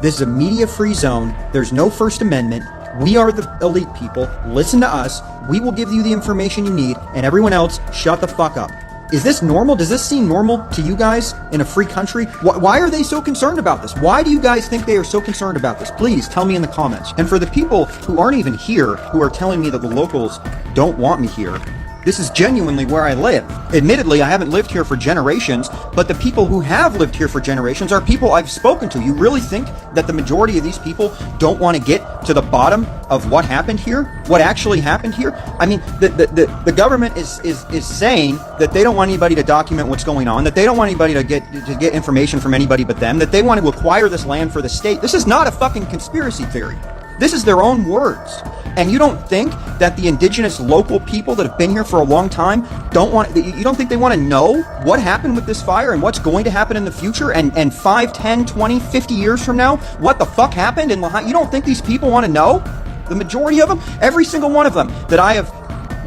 Speaker 12: This is a media-free zone. There's no First Amendment. We are the elite people. Listen to us. We will give you the information you need, and everyone else, shut the fuck up. Is this normal? Does this seem normal to you guys in a free country? Why are they so concerned about this? Why do you guys think they are so concerned about this? Please tell me in the comments. And for the people who aren't even here, who are telling me that the locals don't want me here, this is genuinely where I live. Admittedly, I haven't lived here for generations, but the people who have lived here for generations are people I've spoken to. You really think that the majority of these people don't want to get to the bottom of what happened here? What actually happened here? I mean, the government is saying that they don't want anybody to document what's going on, that they don't want anybody to get information from anybody but them, that they want to acquire this land for the state. This is not a fucking conspiracy theory. This is their own words. And you don't think that the indigenous local people that have been here for a long time you don't think they want to know what happened with this fire and what's going to happen in the future and 5, 10, 20, 50 years from now, what the fuck happened in Lahaina? You don't think these people want to know? The majority of them, every single one of them that I have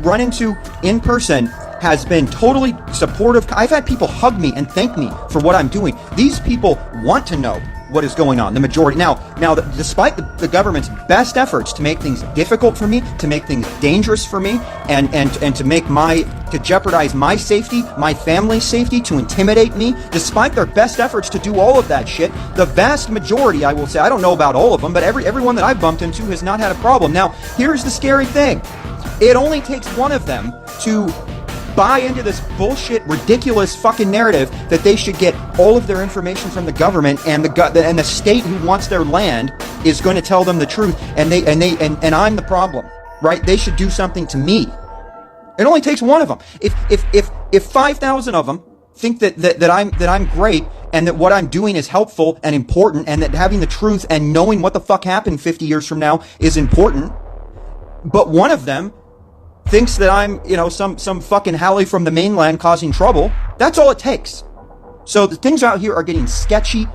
Speaker 12: run into in person has been totally supportive. I've had people hug me and thank me for what I'm doing. These people want to know what is going on, the majority. Now, despite the government's best efforts to make things difficult for me, to make things dangerous for me, and to jeopardize my safety, my family's safety, to intimidate me, despite their best efforts to do all of that shit, the vast majority, I will say, I don't know about all of them, but everyone that I've bumped into has not had a problem. Now, here's the scary thing. It only takes one of them to buy into this bullshit, ridiculous fucking narrative that they should get all of their information from the government, and the state who wants their land is going to tell them the truth, and I'm the problem, right? They should do something to me. It only takes one of them. If 5,000 of them think that I'm great, and that what I'm doing is helpful and important, and that having the truth and knowing what the fuck happened 50 years from now is important, but one of them thinks that I'm, some fucking Hallie from the mainland causing trouble, that's all it takes. So the things out here are getting sketchy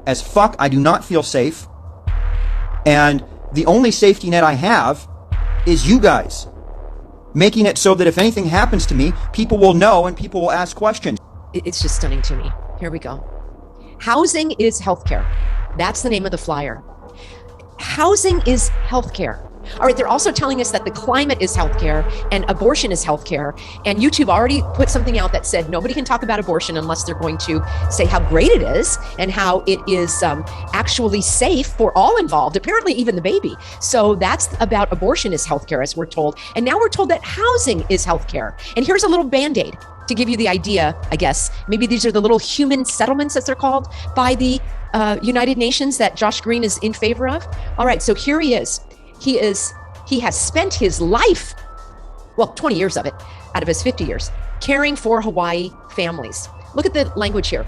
Speaker 12: as fuck. I do not feel safe. And the only safety net I have is you guys. Making it so that if anything happens to me, people will know and people will ask questions.
Speaker 10: It's just stunning to me. Here we go. Housing is healthcare. That's the name of the flyer. Housing is healthcare. All right, they're also telling us that the climate is healthcare and abortion is healthcare. And YouTube already put something out that said nobody can talk about abortion unless they're going to say how great it is and how it is actually safe for all involved, apparently even the baby. So that's about abortion is healthcare, as we're told. And now we're told that housing is healthcare. And here's a little Band-Aid to give you the idea, I guess. Maybe these are the little human settlements, as they're called, by the United Nations that Josh Green is in favor of. All right, so here he is. He has spent his life, 20 years of it, out of his 50 years, caring for Hawaii families. Look at the language here.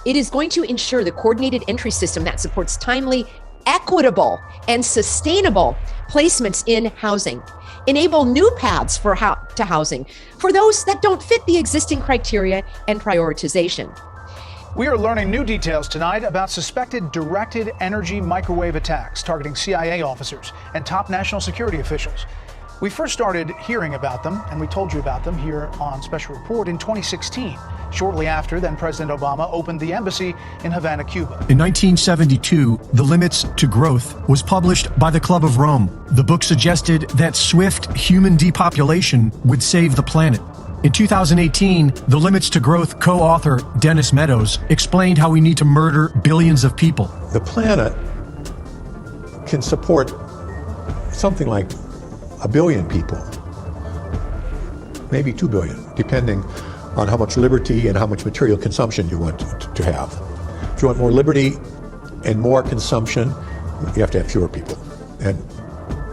Speaker 10: It is going to ensure the coordinated entry system that supports timely, equitable, and sustainable placements in housing. Enable new paths to housing for those that don't fit the existing criteria and prioritization.
Speaker 8: We are learning new details tonight about suspected directed energy microwave attacks targeting CIA officers and top national security officials. We first started hearing about them, and we told you about them here on Special Report in 2016, shortly after then President Obama opened the embassy in Havana, Cuba.
Speaker 13: In 1972, The Limits to Growth was published by the Club of Rome. The book suggested that swift human depopulation would save the planet. In 2018, The Limits to Growth co-author Dennis Meadows explained how we need to murder billions of people.
Speaker 16: The planet can support something like 1 billion people, maybe 2 billion, depending on how much liberty and how much material consumption you want to have. If you want more liberty and more consumption, you have to have fewer people. And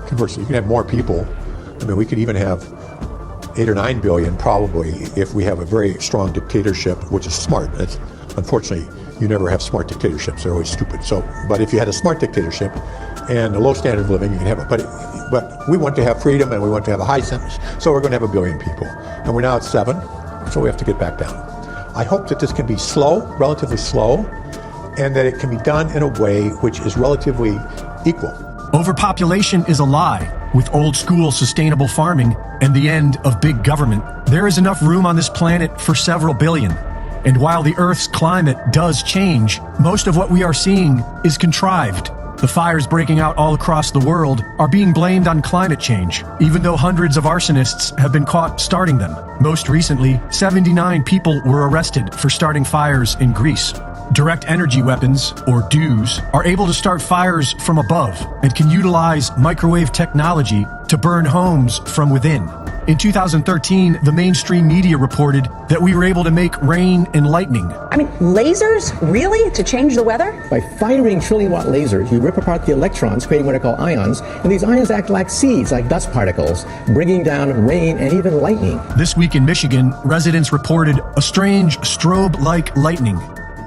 Speaker 16: conversely, you can have more people. I mean, we could even have 8 or 9 billion probably if we have a very strong dictatorship, which is smart. Unfortunately, you never have smart dictatorships. They're always stupid. But if you had a smart dictatorship and a low standard of living, you can have it. But we want to have freedom and we want to have a high sentence. So we're going to have 1 billion people. And we're now at 7, so we have to get back down. I hope that this can be slow, relatively slow, and that it can be done in a way which is relatively equal.
Speaker 13: Overpopulation is a lie. With old school sustainable farming and the end of big government, there is enough room on this planet for several billion. And while the Earth's climate does change, most of what we are seeing is contrived. The fires breaking out all across the world are being blamed on climate change, even though hundreds of arsonists have been caught starting them. Most recently, 79 people were arrested for starting fires in Greece. Direct energy weapons, or DEWs, are able to start fires from above and can utilize microwave technology to burn homes from within. In 2013, the mainstream media reported that we were able to make rain and lightning.
Speaker 18: I mean, lasers? Really? To change the weather?
Speaker 20: By firing trillion-watt lasers, you rip apart the electrons, creating what are called ions, and these ions act like seeds, like dust particles, bringing down rain and even lightning.
Speaker 13: This week in Michigan, residents reported a strange strobe-like lightning.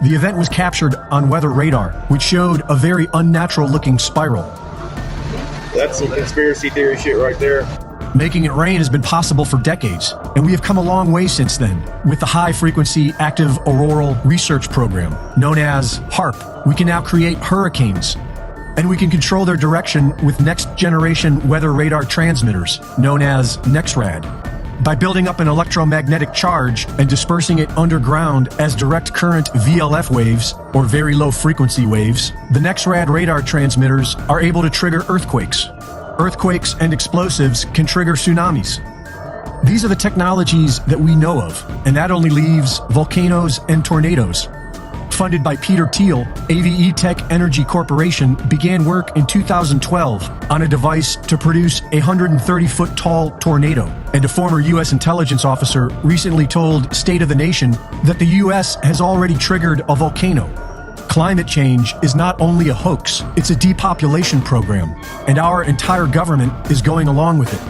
Speaker 13: The event was captured on weather radar, which showed a very unnatural-looking spiral.
Speaker 7: That's some conspiracy theory shit right there.
Speaker 13: Making it rain has been possible for decades, and we have come a long way since then. With the High Frequency Active Auroral Research Program, known as HAARP, we can now create hurricanes, and we can control their direction with next-generation weather radar transmitters, known as NEXRAD. By building up an electromagnetic charge and dispersing it underground as direct current VLF waves, or very low frequency waves, the NEXRAD radar transmitters are able to trigger earthquakes. Earthquakes and explosives can trigger tsunamis. These are the technologies that we know of, and that only leaves volcanoes and tornadoes. Funded by Peter Thiel, AVE-Tech Energy Corporation began work in 2012 on a device to produce a 130-foot tall tornado. And a former U.S. intelligence officer recently told State of the Nation that the U.S. has already triggered a volcano. Climate change is not only a hoax, it's a depopulation program, and our entire government is going along with it.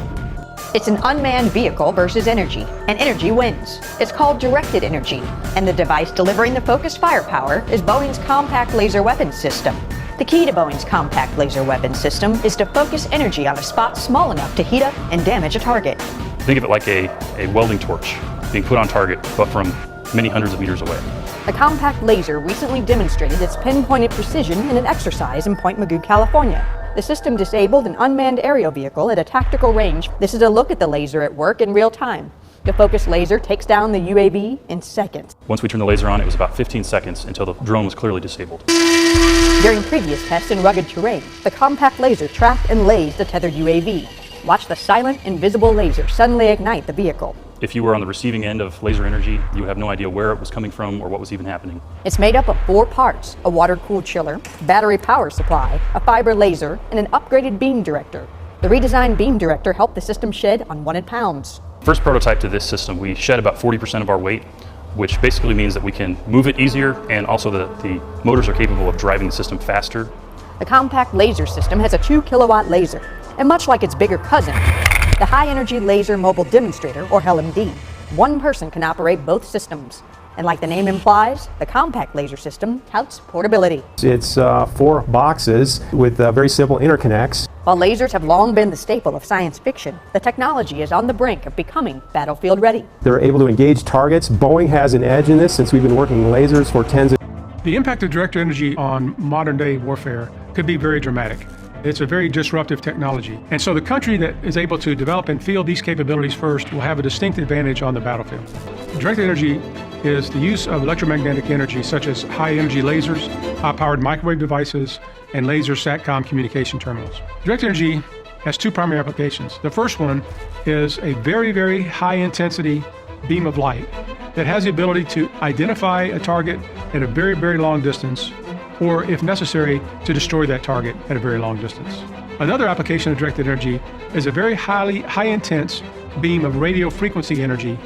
Speaker 1: It's an unmanned vehicle versus energy, and energy wins. It's called directed energy, and the device delivering the focused firepower is Boeing's compact laser weapons system. The key to Boeing's compact laser weapons system is to focus energy on a spot small enough to heat up and damage a target.
Speaker 21: Think of it like a welding torch being put on target, but from many hundreds of meters away.
Speaker 1: The compact laser recently demonstrated its pinpointed precision in an exercise in Point Mugu, California. The system disabled an unmanned aerial vehicle at a tactical range. This is a look at the laser at work in real time. The focused laser takes down the UAV in seconds.
Speaker 21: Once we turned the laser on, it was about 15 seconds until the drone was clearly disabled.
Speaker 1: During previous tests in rugged terrain, the compact laser tracked and lased the tethered UAV. Watch the silent, invisible laser suddenly ignite the vehicle.
Speaker 21: If you were on the receiving end of laser energy, you would have no idea where it was coming from or what was even happening.
Speaker 1: It's made up of 4 parts: a water-cooled chiller, battery power supply, a fiber laser, and an upgraded beam director. The redesigned beam director helped the system shed unwanted pounds.
Speaker 21: First prototype to this system, we shed about 40% of our weight, which basically means that we can move it easier, and also the motors are capable of driving the system faster.
Speaker 1: The compact laser system has a 2-kilowatt laser, and much like its bigger cousin, the High Energy Laser Mobile Demonstrator, or HELMD, one person can operate both systems. And like the name implies, the compact laser system touts portability.
Speaker 22: It's 4 boxes with very simple interconnects.
Speaker 1: While lasers have long been the staple of science fiction, the technology is on the brink of becoming battlefield ready.
Speaker 22: They're able to engage targets. Boeing has an edge in this since we've been working lasers for tens of...
Speaker 23: The impact of directed energy on modern day warfare could be very dramatic. It's a very disruptive technology. And so the country that is able to develop and field these capabilities first will have a distinct advantage on the battlefield. Directed energy is the use of electromagnetic energy such as high energy lasers, high-powered microwave devices, and laser SATCOM communication terminals. Directed energy has 2 primary applications. The first one is a very, very high intensity beam of light that has the ability to identify a target at a very, very long distance, or if necessary, to destroy that target at a very long distance. Another application of directed energy is a very high intense beam of radio frequency energy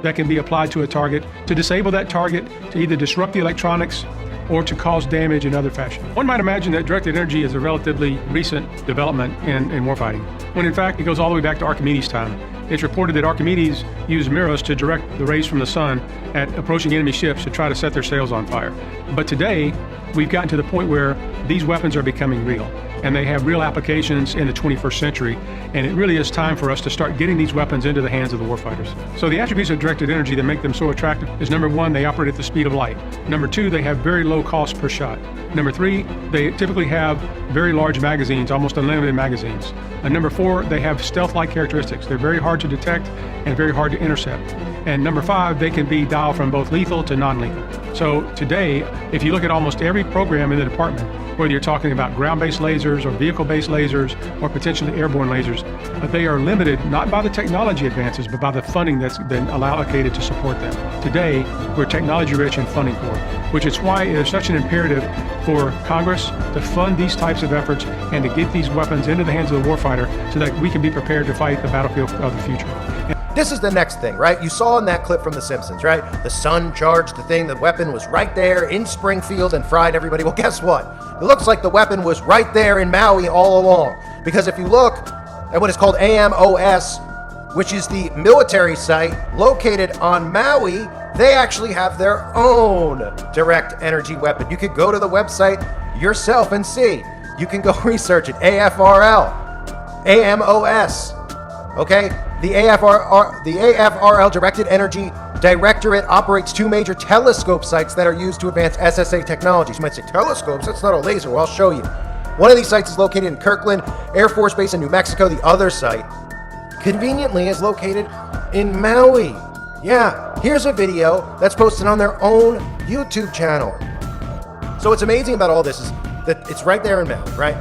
Speaker 23: that can be applied to a target to disable that target, to either disrupt the electronics or to cause damage in other fashion. One might imagine that directed energy is a relatively recent development in warfighting, when in fact it goes all the way back to Archimedes' time. It's reported that Archimedes used mirrors to direct the rays from the sun at approaching enemy ships to try to set their sails on fire. But today, we've gotten to the point where these weapons are becoming real, and they have real applications in the 21st century, and it really is time for us to start getting these weapons into the hands of the warfighters. So the attributes of directed energy that make them so attractive is, number 1, they operate at the speed of light. Number 2, they have very low cost per shot. Number 3, they typically have very large magazines, almost unlimited magazines. And number 4, they have stealth-like characteristics. They're very hard to detect and very hard to intercept. And number 5, they can be dialed from both lethal to non-lethal. So today, if you look at almost every program in the department, whether you're talking about ground-based lasers or vehicle-based lasers or potentially airborne lasers, but they are limited not by the technology advances, but by the funding that's been allocated to support them. Today, we're technology-rich and funding poor, which is why it is such an imperative for Congress to fund these types of efforts and to get these weapons into the hands of the warfighter so that we can be prepared to fight the battlefield of the future.
Speaker 25: This is the next thing, right? You saw in that clip from The Simpsons, right? The sun charged the thing, the weapon was right there in Springfield and fried everybody. Well, guess what? It looks like the weapon was right there in Maui all along. Because if you look at what is called AMOS, which is the military site located on Maui, they actually have their own direct energy weapon. You could go to the website yourself and see. You can go research it, AFRL. AMOS. Okay? The AFRL Directed Energy Directorate operates 2 major telescope sites that are used to advance SSA technologies. You might say, telescopes? That's not a laser. Well, I'll show you. One of these sites is located in Kirkland Air Force Base in New Mexico. The other site, conveniently, is located in Maui. Yeah, here's a video that's posted on their own YouTube channel. So what's amazing about all this is that it's right there in Maui, right?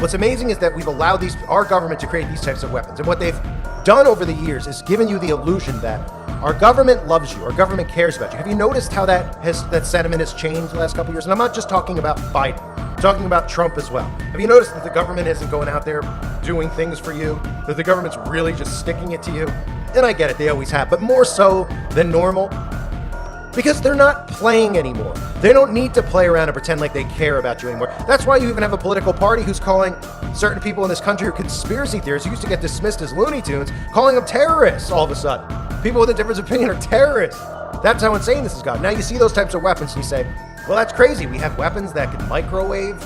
Speaker 25: What's amazing is that we've allowed our government to create these types of weapons. And what they've done over the years is given you the illusion that our government loves you, our government cares about you. Have you noticed how that sentiment has changed the last couple of years? And I'm not just talking about Biden, I'm talking about Trump as well. Have you noticed that the government isn't going out there doing things for you? That the government's really just sticking it to you? And I get it, they always have, but more so than normal. Because they're not playing anymore. They don't need to play around and pretend like they care about you anymore. That's why you even have a political party who's calling certain people in this country who are conspiracy theorists, who used to get dismissed as Looney Tunes, calling them terrorists all of a sudden. People with a different opinion are terrorists. That's how insane this has gotten. Now you see those types of weapons and you say, well, that's crazy. We have weapons that can microwave,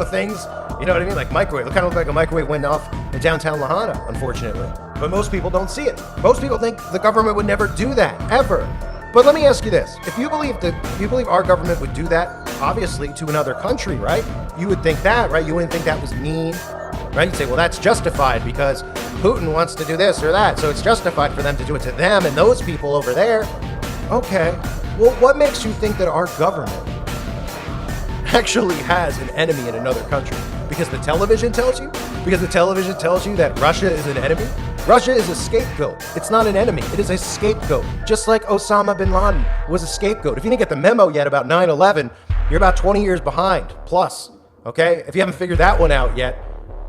Speaker 25: things. You know what I mean? Like microwave. It kind of looks like a microwave went off in downtown Lahaina, unfortunately. But most people don't see it. Most people think the government would never do that, ever. But let me ask you this. If you believe our government would do that, obviously, to another country, right? You would think that, right? You wouldn't think that was mean, right? You'd say, well, that's justified because Putin wants to do this or that, so it's justified for them to do it to them and those people over there. Okay. Well, what makes you think that our government actually has an enemy in another country? Because the television tells you? Because the television tells you that Russia is an enemy? Russia is a scapegoat. It's not an enemy. It is a scapegoat. Just like Osama bin Laden was a scapegoat. If you didn't get the memo yet about 9/11, you're about 20 years behind, plus. Okay? If you haven't figured that one out yet,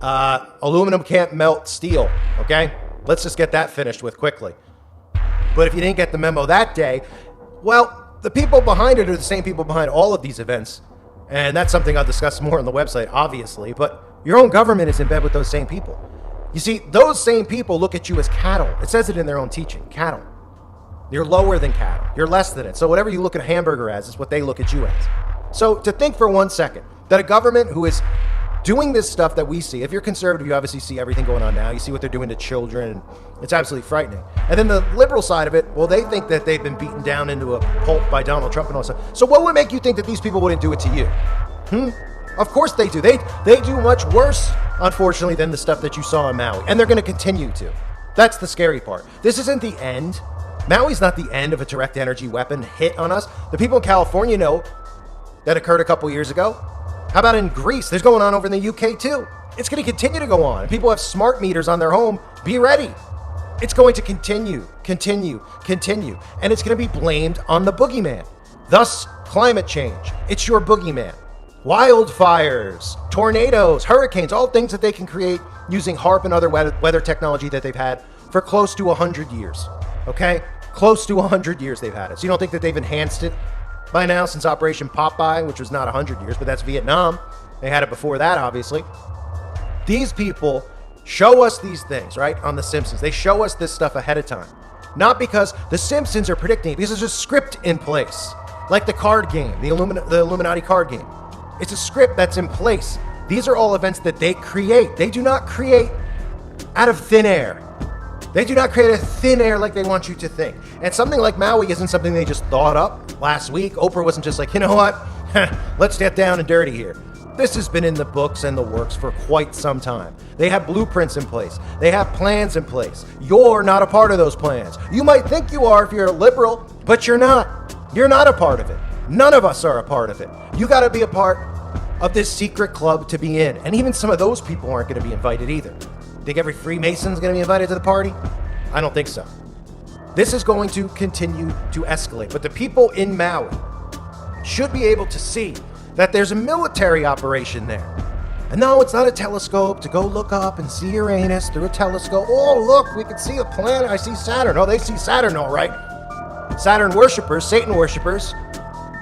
Speaker 25: aluminum can't melt steel. Okay? Let's just get that finished with quickly. But if you didn't get the memo that day, well, the people behind it are the same people behind all of these events. And that's something I'll discuss more on the website, obviously. But your own government is in bed with those same people. You see, those same people look at you as cattle. It says it in their own teaching, cattle. You're lower than cattle. You're less than it. So whatever you look at a hamburger as is what they look at you as. So to think for 1 second that a government who is doing this stuff that we see, if you're conservative, you obviously see everything going on now. You see what they're doing to children, and it's absolutely frightening. And then the liberal side of it, well, they think that they've been beaten down into a pulp by Donald Trump and all that stuff. So what would make you think that these people wouldn't do it to you? Of course they do. They do much worse, unfortunately, than the stuff that you saw in Maui. And they're going to continue to. That's the scary part. This isn't the end. Maui's not the end of a direct energy weapon hit on us. The people in California know that occurred a couple years ago. How about in Greece? There's going on over in the UK too. It's going to continue to go on. And people have smart meters on their home. Be ready. It's going to continue. And it's going to be blamed on the boogeyman. Thus, climate change. It's your boogeyman. Wildfires, tornadoes, hurricanes, all things that they can create using HAARP and other weather technology that they've had for close to 100 years. Okay? Close to 100 years they've had it. So you don't think that they've enhanced it by now since Operation Popeye, which was not 100 years, but that's Vietnam. They had it before that, obviously. These people show us these things, right? On The Simpsons. They show us this stuff ahead of time. Not because The Simpsons are predicting it, because there's a script in place. Like the card game, the Illuminati card game. It's a script that's in place. These are all events that they create. They do not create out of thin air. They do not create a thin air like they want you to think. And something like Maui isn't something they just thought up last week. Oprah wasn't just like, you know what? Let's get down and dirty here. This has been in the books and the works for quite some time. They have blueprints in place. They have plans in place. You're not a part of those plans. You might think you are if you're a liberal, but you're not. You're not a part of it. None of us are a part of it. You got to be a part of this secret club to be in. And even some of those people aren't going to be invited either. Think every Freemason's going to be invited to the party? I don't think so. This is going to continue to escalate. But the people in Maui should be able to see that there's a military operation there. And no, it's not a telescope to go look up and see Uranus through a telescope. Oh, look, we can see a planet. I see Saturn. Oh, they see Saturn all right. Saturn worshippers, Satan worshippers,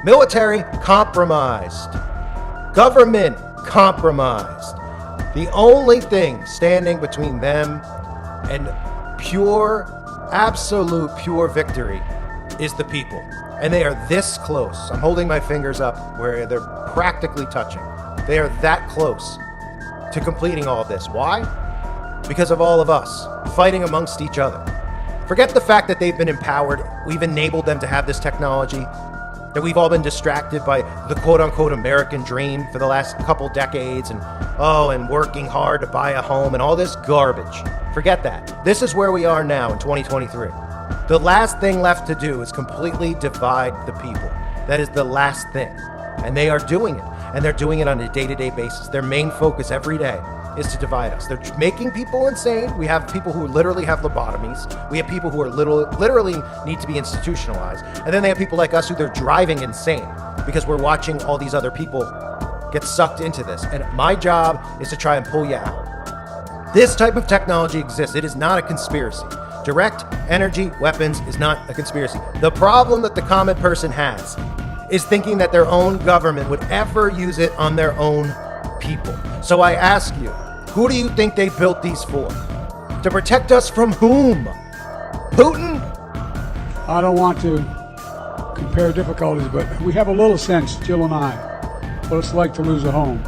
Speaker 25: military compromised, government compromised. The only thing standing between them and pure, absolute pure victory is the people. And they are this close. I'm holding my fingers up where they're practically touching. They are that close to completing all of this. Why? because of all of us fighting amongst each other. Forget the fact that they've been empowered. We've enabled them to have this technology, that we've all been distracted by the quote-unquote American dream for the last couple decades and working hard to buy a home and all this garbage. Forget that. This is where we are now in 2023. The last thing left to do is completely divide the people. That is the last thing. And they are doing it. And they're doing it on a day-to-day basis. Their main focus every day is to divide us. They're making people insane. We have people who literally have lobotomies. We have people who are literally need to be institutionalized. And then they have people like us who they're driving insane because we're watching all these other people get sucked into this. And my job is to try and pull you out. This type of technology exists. It is not a conspiracy. Direct energy weapons is not a conspiracy. The problem that the common person has is thinking that their own government would ever use it on their own people. So I ask you, who do you think they built these for? To protect us from whom? Putin?
Speaker 23: I don't want to compare difficulties, but we have a little sense, Jill and I, what it's like to lose a home.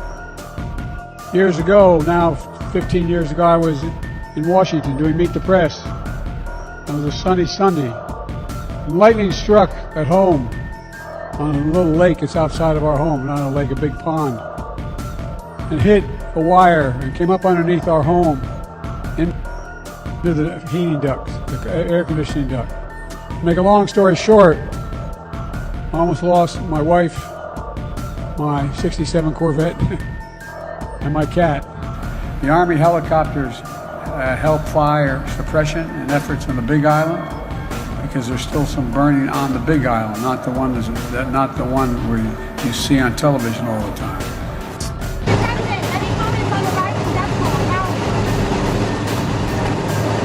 Speaker 23: Years ago, now 15 years ago, I was in Washington doing Meet the Press. It was a sunny Sunday. And lightning struck at home on a little lake that's outside of our home, not a lake, a big pond, and hit a wire and came up underneath our home into the heating ducts, the air conditioning duct. To make a long story short, I almost lost my wife, my 67 Corvette, and my cat.
Speaker 3: The Army helicopters help fire suppression and efforts on the Big Island because there's still some burning on the Big Island, not the one where you see on television all the time.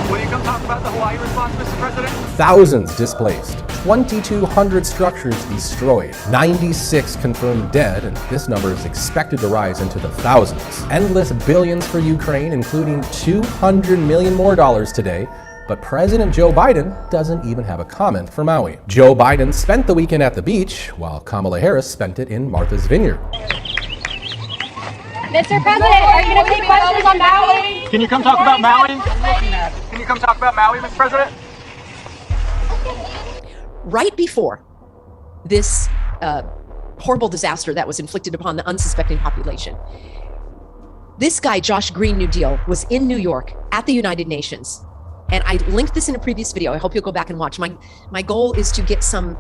Speaker 6: Will you come talk about the Hawaii response, Mr. President?
Speaker 17: Thousands displaced, 2,200 structures destroyed, 96 confirmed dead, and this number is expected to rise into the thousands. Endless billions for Ukraine, including $200 million more today. But President Joe Biden doesn't even have a comment for Maui. Joe Biden spent the weekend at the beach, while Kamala Harris spent it in Martha's Vineyard.
Speaker 14: Mr. President, are you going to take questions on Maui?
Speaker 6: Can you come talk about Maui? Can you come talk about Maui, Mr. President?
Speaker 10: Right before this horrible disaster that was inflicted upon the unsuspecting population, this guy, Josh Green New Deal, was in New York at the United Nations. And I linked this in a previous video. I hope you'll go back and watch. My goal is to get some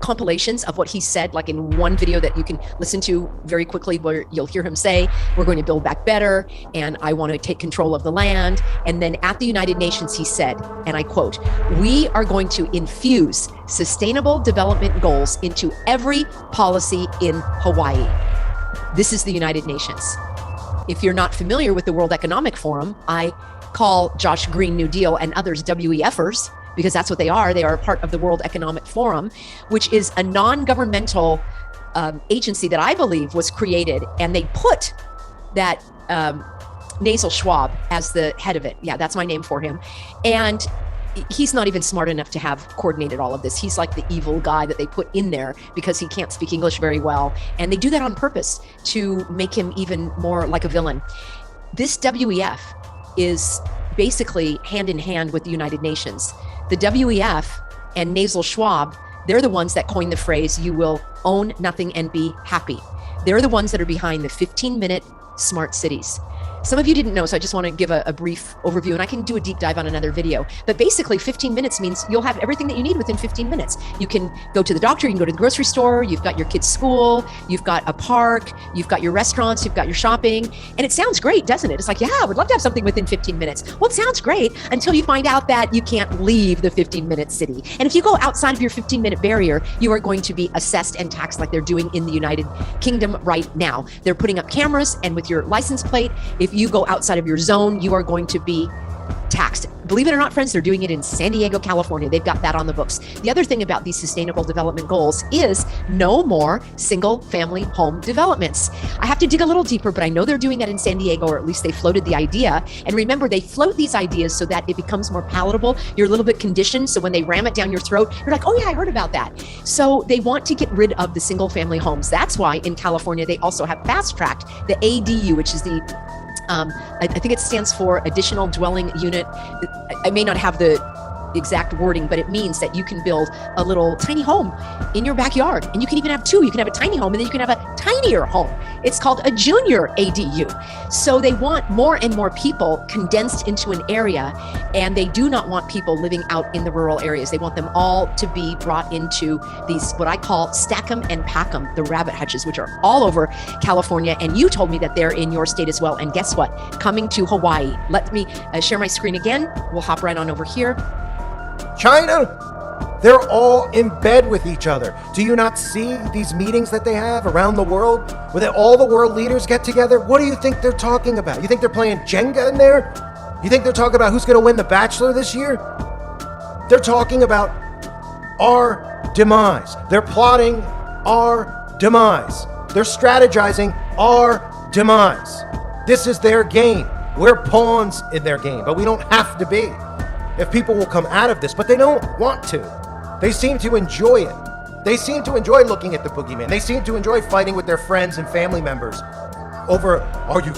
Speaker 10: compilations of what he said, like in one video that you can listen to very quickly, where you'll hear him say, we're going to build back better, and I want to take control of the land. And then at the United Nations, he said, and I quote, "We are going to infuse sustainable development goals into every policy in Hawaii." This is the United Nations. If you're not familiar with the World Economic Forum, I call Josh Green New Deal and others WEFers, because that's what they are. They are a part of the World Economic Forum, which is a non-governmental agency that I believe was created, and they put that Nasal Schwab as the head of it. Yeah, that's my name for him. And he's not even smart enough to have coordinated all of this. He's like the evil guy that they put in there because he can't speak English very well. And they do that on purpose to make him even more like a villain. This WEF is basically hand in hand with the United Nations. The WEF and Nasal Schwab, they're the ones that coined the phrase, "You will own nothing and be happy." They're the ones that are behind the 15-minute smart cities. Some of you didn't know, so I just want to give a brief overview, and I can do a deep dive on another video. But basically, 15 minutes means you'll have everything that you need within 15 minutes. You can go to the doctor, you can go to the grocery store, you've got your kids' school, you've got a park, you've got your restaurants, you've got your shopping. And it sounds great, doesn't it? It's like, yeah, I would love to have something within 15 minutes. Well, it sounds great until you find out that you can't leave the 15-minute city. And if you go outside of your 15-minute barrier, you are going to be assessed and taxed like they're doing in the United Kingdom right now. They're putting up cameras, and with your license plate, if you go outside of your zone, you are going to be taxed. Believe it or not, friends, they're doing it in San Diego, California. They've got that on the books. The other thing about these sustainable development goals is no more single family home developments. I have to dig a little deeper, but I know they're doing that in San Diego, or at least they floated the idea. And remember, they float these ideas so that it becomes more palatable. You're a little bit conditioned, so when they ram it down your throat, you're like, oh yeah, I heard about that. So they want to get rid of the single family homes. That's why in California, they also have fast-tracked the ADU, which is the I think it stands for additional dwelling unit. I may not have the exact wording, but it means that you can build a little tiny home in your backyard, and you can even have two. You can have a tiny home, and then you can have a tinier home. It's called a junior ADU. So they want more and more people condensed into an area, and they do not want people living out in the rural areas. They want them all to be brought into these, what I call stack 'em and pack 'em, the rabbit hutches, which are all over California. And you told me that they're in your state as well. And guess what? Coming to Hawaii. Let me share my screen again. We'll hop right on over here.
Speaker 25: China, they're all in bed with each other. Do you not see these meetings that they have around the world where all the world leaders get together? What do you think they're talking about? You think they're playing Jenga in there? You think they're talking about who's going to win The Bachelor this year? They're talking about our demise. They're plotting our demise. They're strategizing our demise. This is their game. We're pawns in their game, but we don't have to be. If people will come out of this, but they don't want to. They seem to enjoy it. They seem to enjoy looking at the boogeyman. They seem to enjoy fighting with their friends and family members over, are you...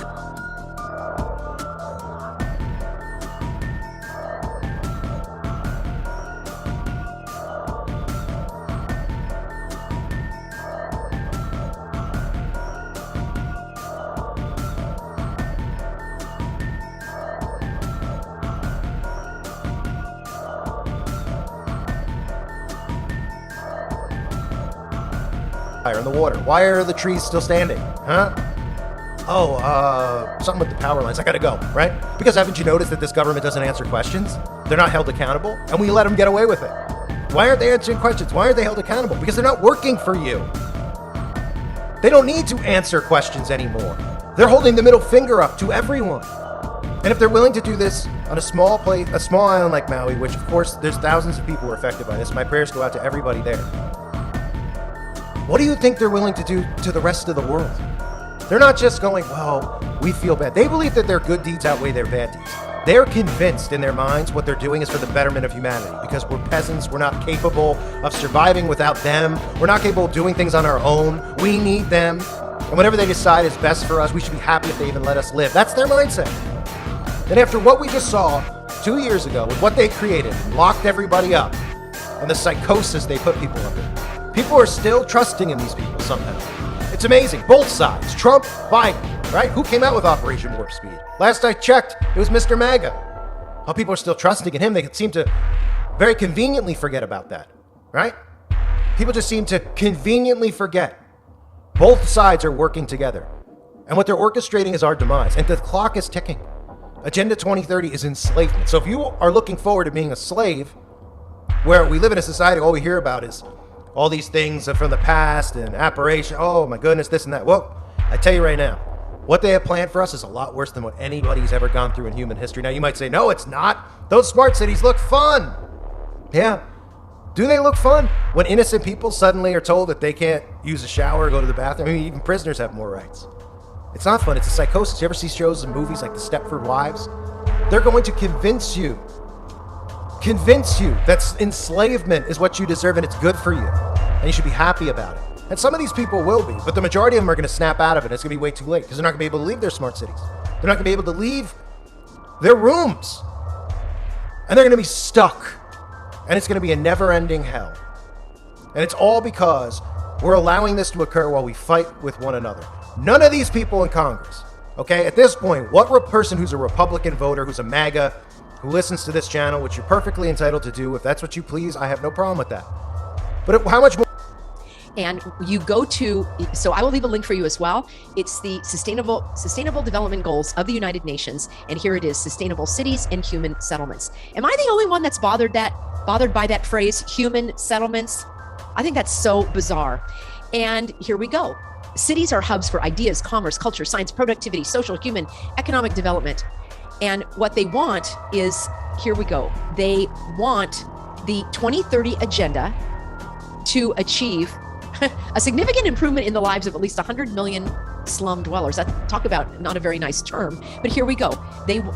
Speaker 25: in the water? Why are the trees still standing? Huh? Oh, something with the power lines. I gotta go, right? Because haven't you noticed that this government doesn't answer questions? They're not held accountable, and we let them get away with it. Why aren't they answering questions? Why aren't they held accountable? Because they're not working for you. They don't need to answer questions anymore. They're holding the middle finger up to everyone. And if they're willing to do this on a small place, a small island like Maui, which of course there's thousands of people who are affected by this, my prayers go out to everybody there. What do you think they're willing to do to the rest of the world? They're not just going, well, we feel bad. They believe that their good deeds outweigh their bad deeds. They're convinced in their minds what they're doing is for the betterment of humanity, because we're peasants, we're not capable of surviving without them, we're not capable of doing things on our own, we need them, and whatever they decide is best for us, we should be happy if they even let us live. That's their mindset. And after what we just saw 2 years ago with what they created, locked everybody up, and the psychosis they put people under, people are still trusting in these people somehow. It's amazing. Both sides. Trump, Biden, right? Who came out with Operation Warp Speed? Last I checked, it was Mr. MAGA. While people are still trusting in him, they seem to very conveniently forget about that, right? People just seem to conveniently forget. Both sides are working together. And what they're orchestrating is our demise. And the clock is ticking. Agenda 2030 is enslavement. So if you are looking forward to being a slave, where we live in a society, all we hear about is all these things from the past and apparition. Oh my goodness, this and that. Well, I tell you right now, what they have planned for us is a lot worse than what anybody's ever gone through in human history. Now you might say, no, it's not. Those smart cities look fun. Yeah. Do they look fun? When innocent people suddenly are told that they can't use a shower or go to the bathroom? I mean, even prisoners have more rights. It's not fun. It's a psychosis. You ever see shows and movies like The Stepford Wives? They're going to convince you that enslavement is what you deserve and it's good for you. And you should be happy about it. And some of these people will be, but the majority of them are going to snap out of it. It's going to be way too late because they're not going to be able to leave their smart cities. They're not going to be able to leave their rooms. And they're going to be stuck. And it's going to be a never-ending hell. And it's all because we're allowing this to occur while we fight with one another. None of these people in Congress, okay, at this point, what person who's a Republican voter, who's a MAGA, who listens to this channel, which you're perfectly entitled to do, if that's what you please, I have no problem with that. But how much more?
Speaker 10: And you go to, so I will leave a link for you as well. It's the Sustainable Development Goals of the United Nations. And here it is, Sustainable Cities and Human Settlements. Am I the only one that's bothered by that phrase, human settlements? I think that's so bizarre. And here we go. Cities are hubs for ideas, commerce, culture, science, productivity, social, human, economic development. And what they want is, here we go. They want the 2030 agenda to achieve a significant improvement in the lives of at least 100 million slum dwellers. Talk about not a very nice term, but here we go.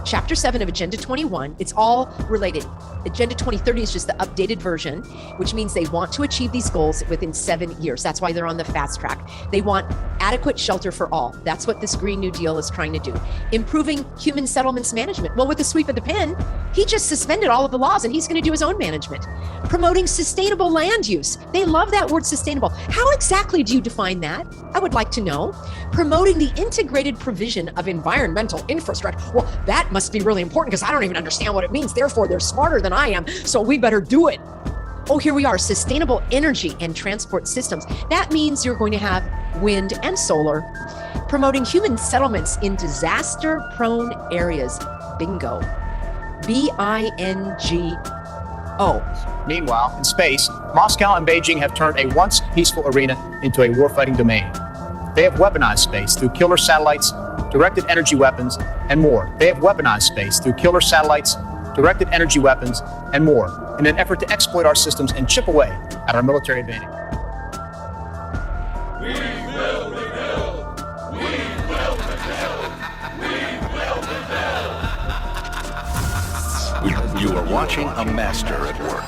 Speaker 10: Chapter 7 of Agenda 21, it's all related. Agenda 2030 is just the updated version, which means they want to achieve these goals within 7 years. That's why they're on the fast track. They want adequate shelter for all. That's what this Green New Deal is trying to do. Improving human settlements management. Well, with the sweep of the pen, he just suspended all of the laws and he's going to do his own management. Promoting sustainable land use. They love that word sustainable. How exactly do you define that? I would like to know. Promoting the integrated provision of environmental infrastructure. Well, that must be really important because I don't even understand what it means. Therefore, they're smarter than I am, so we better do it. Oh, here we are, sustainable energy and transport systems. That means you're going to have wind and solar. Promoting human settlements in disaster-prone areas. Bingo. B-I-N-G-O.
Speaker 2: Meanwhile, in space, Moscow and Beijing have turned a once peaceful arena into a warfighting domain. They have weaponized space through killer satellites, directed energy weapons, and more. They have weaponized space through killer satellites, directed energy weapons, and more in an effort to exploit our systems and chip away at our military advantage.
Speaker 4: We will rebuild! We will rebuild! We will rebuild!
Speaker 5: You are watching a master at work.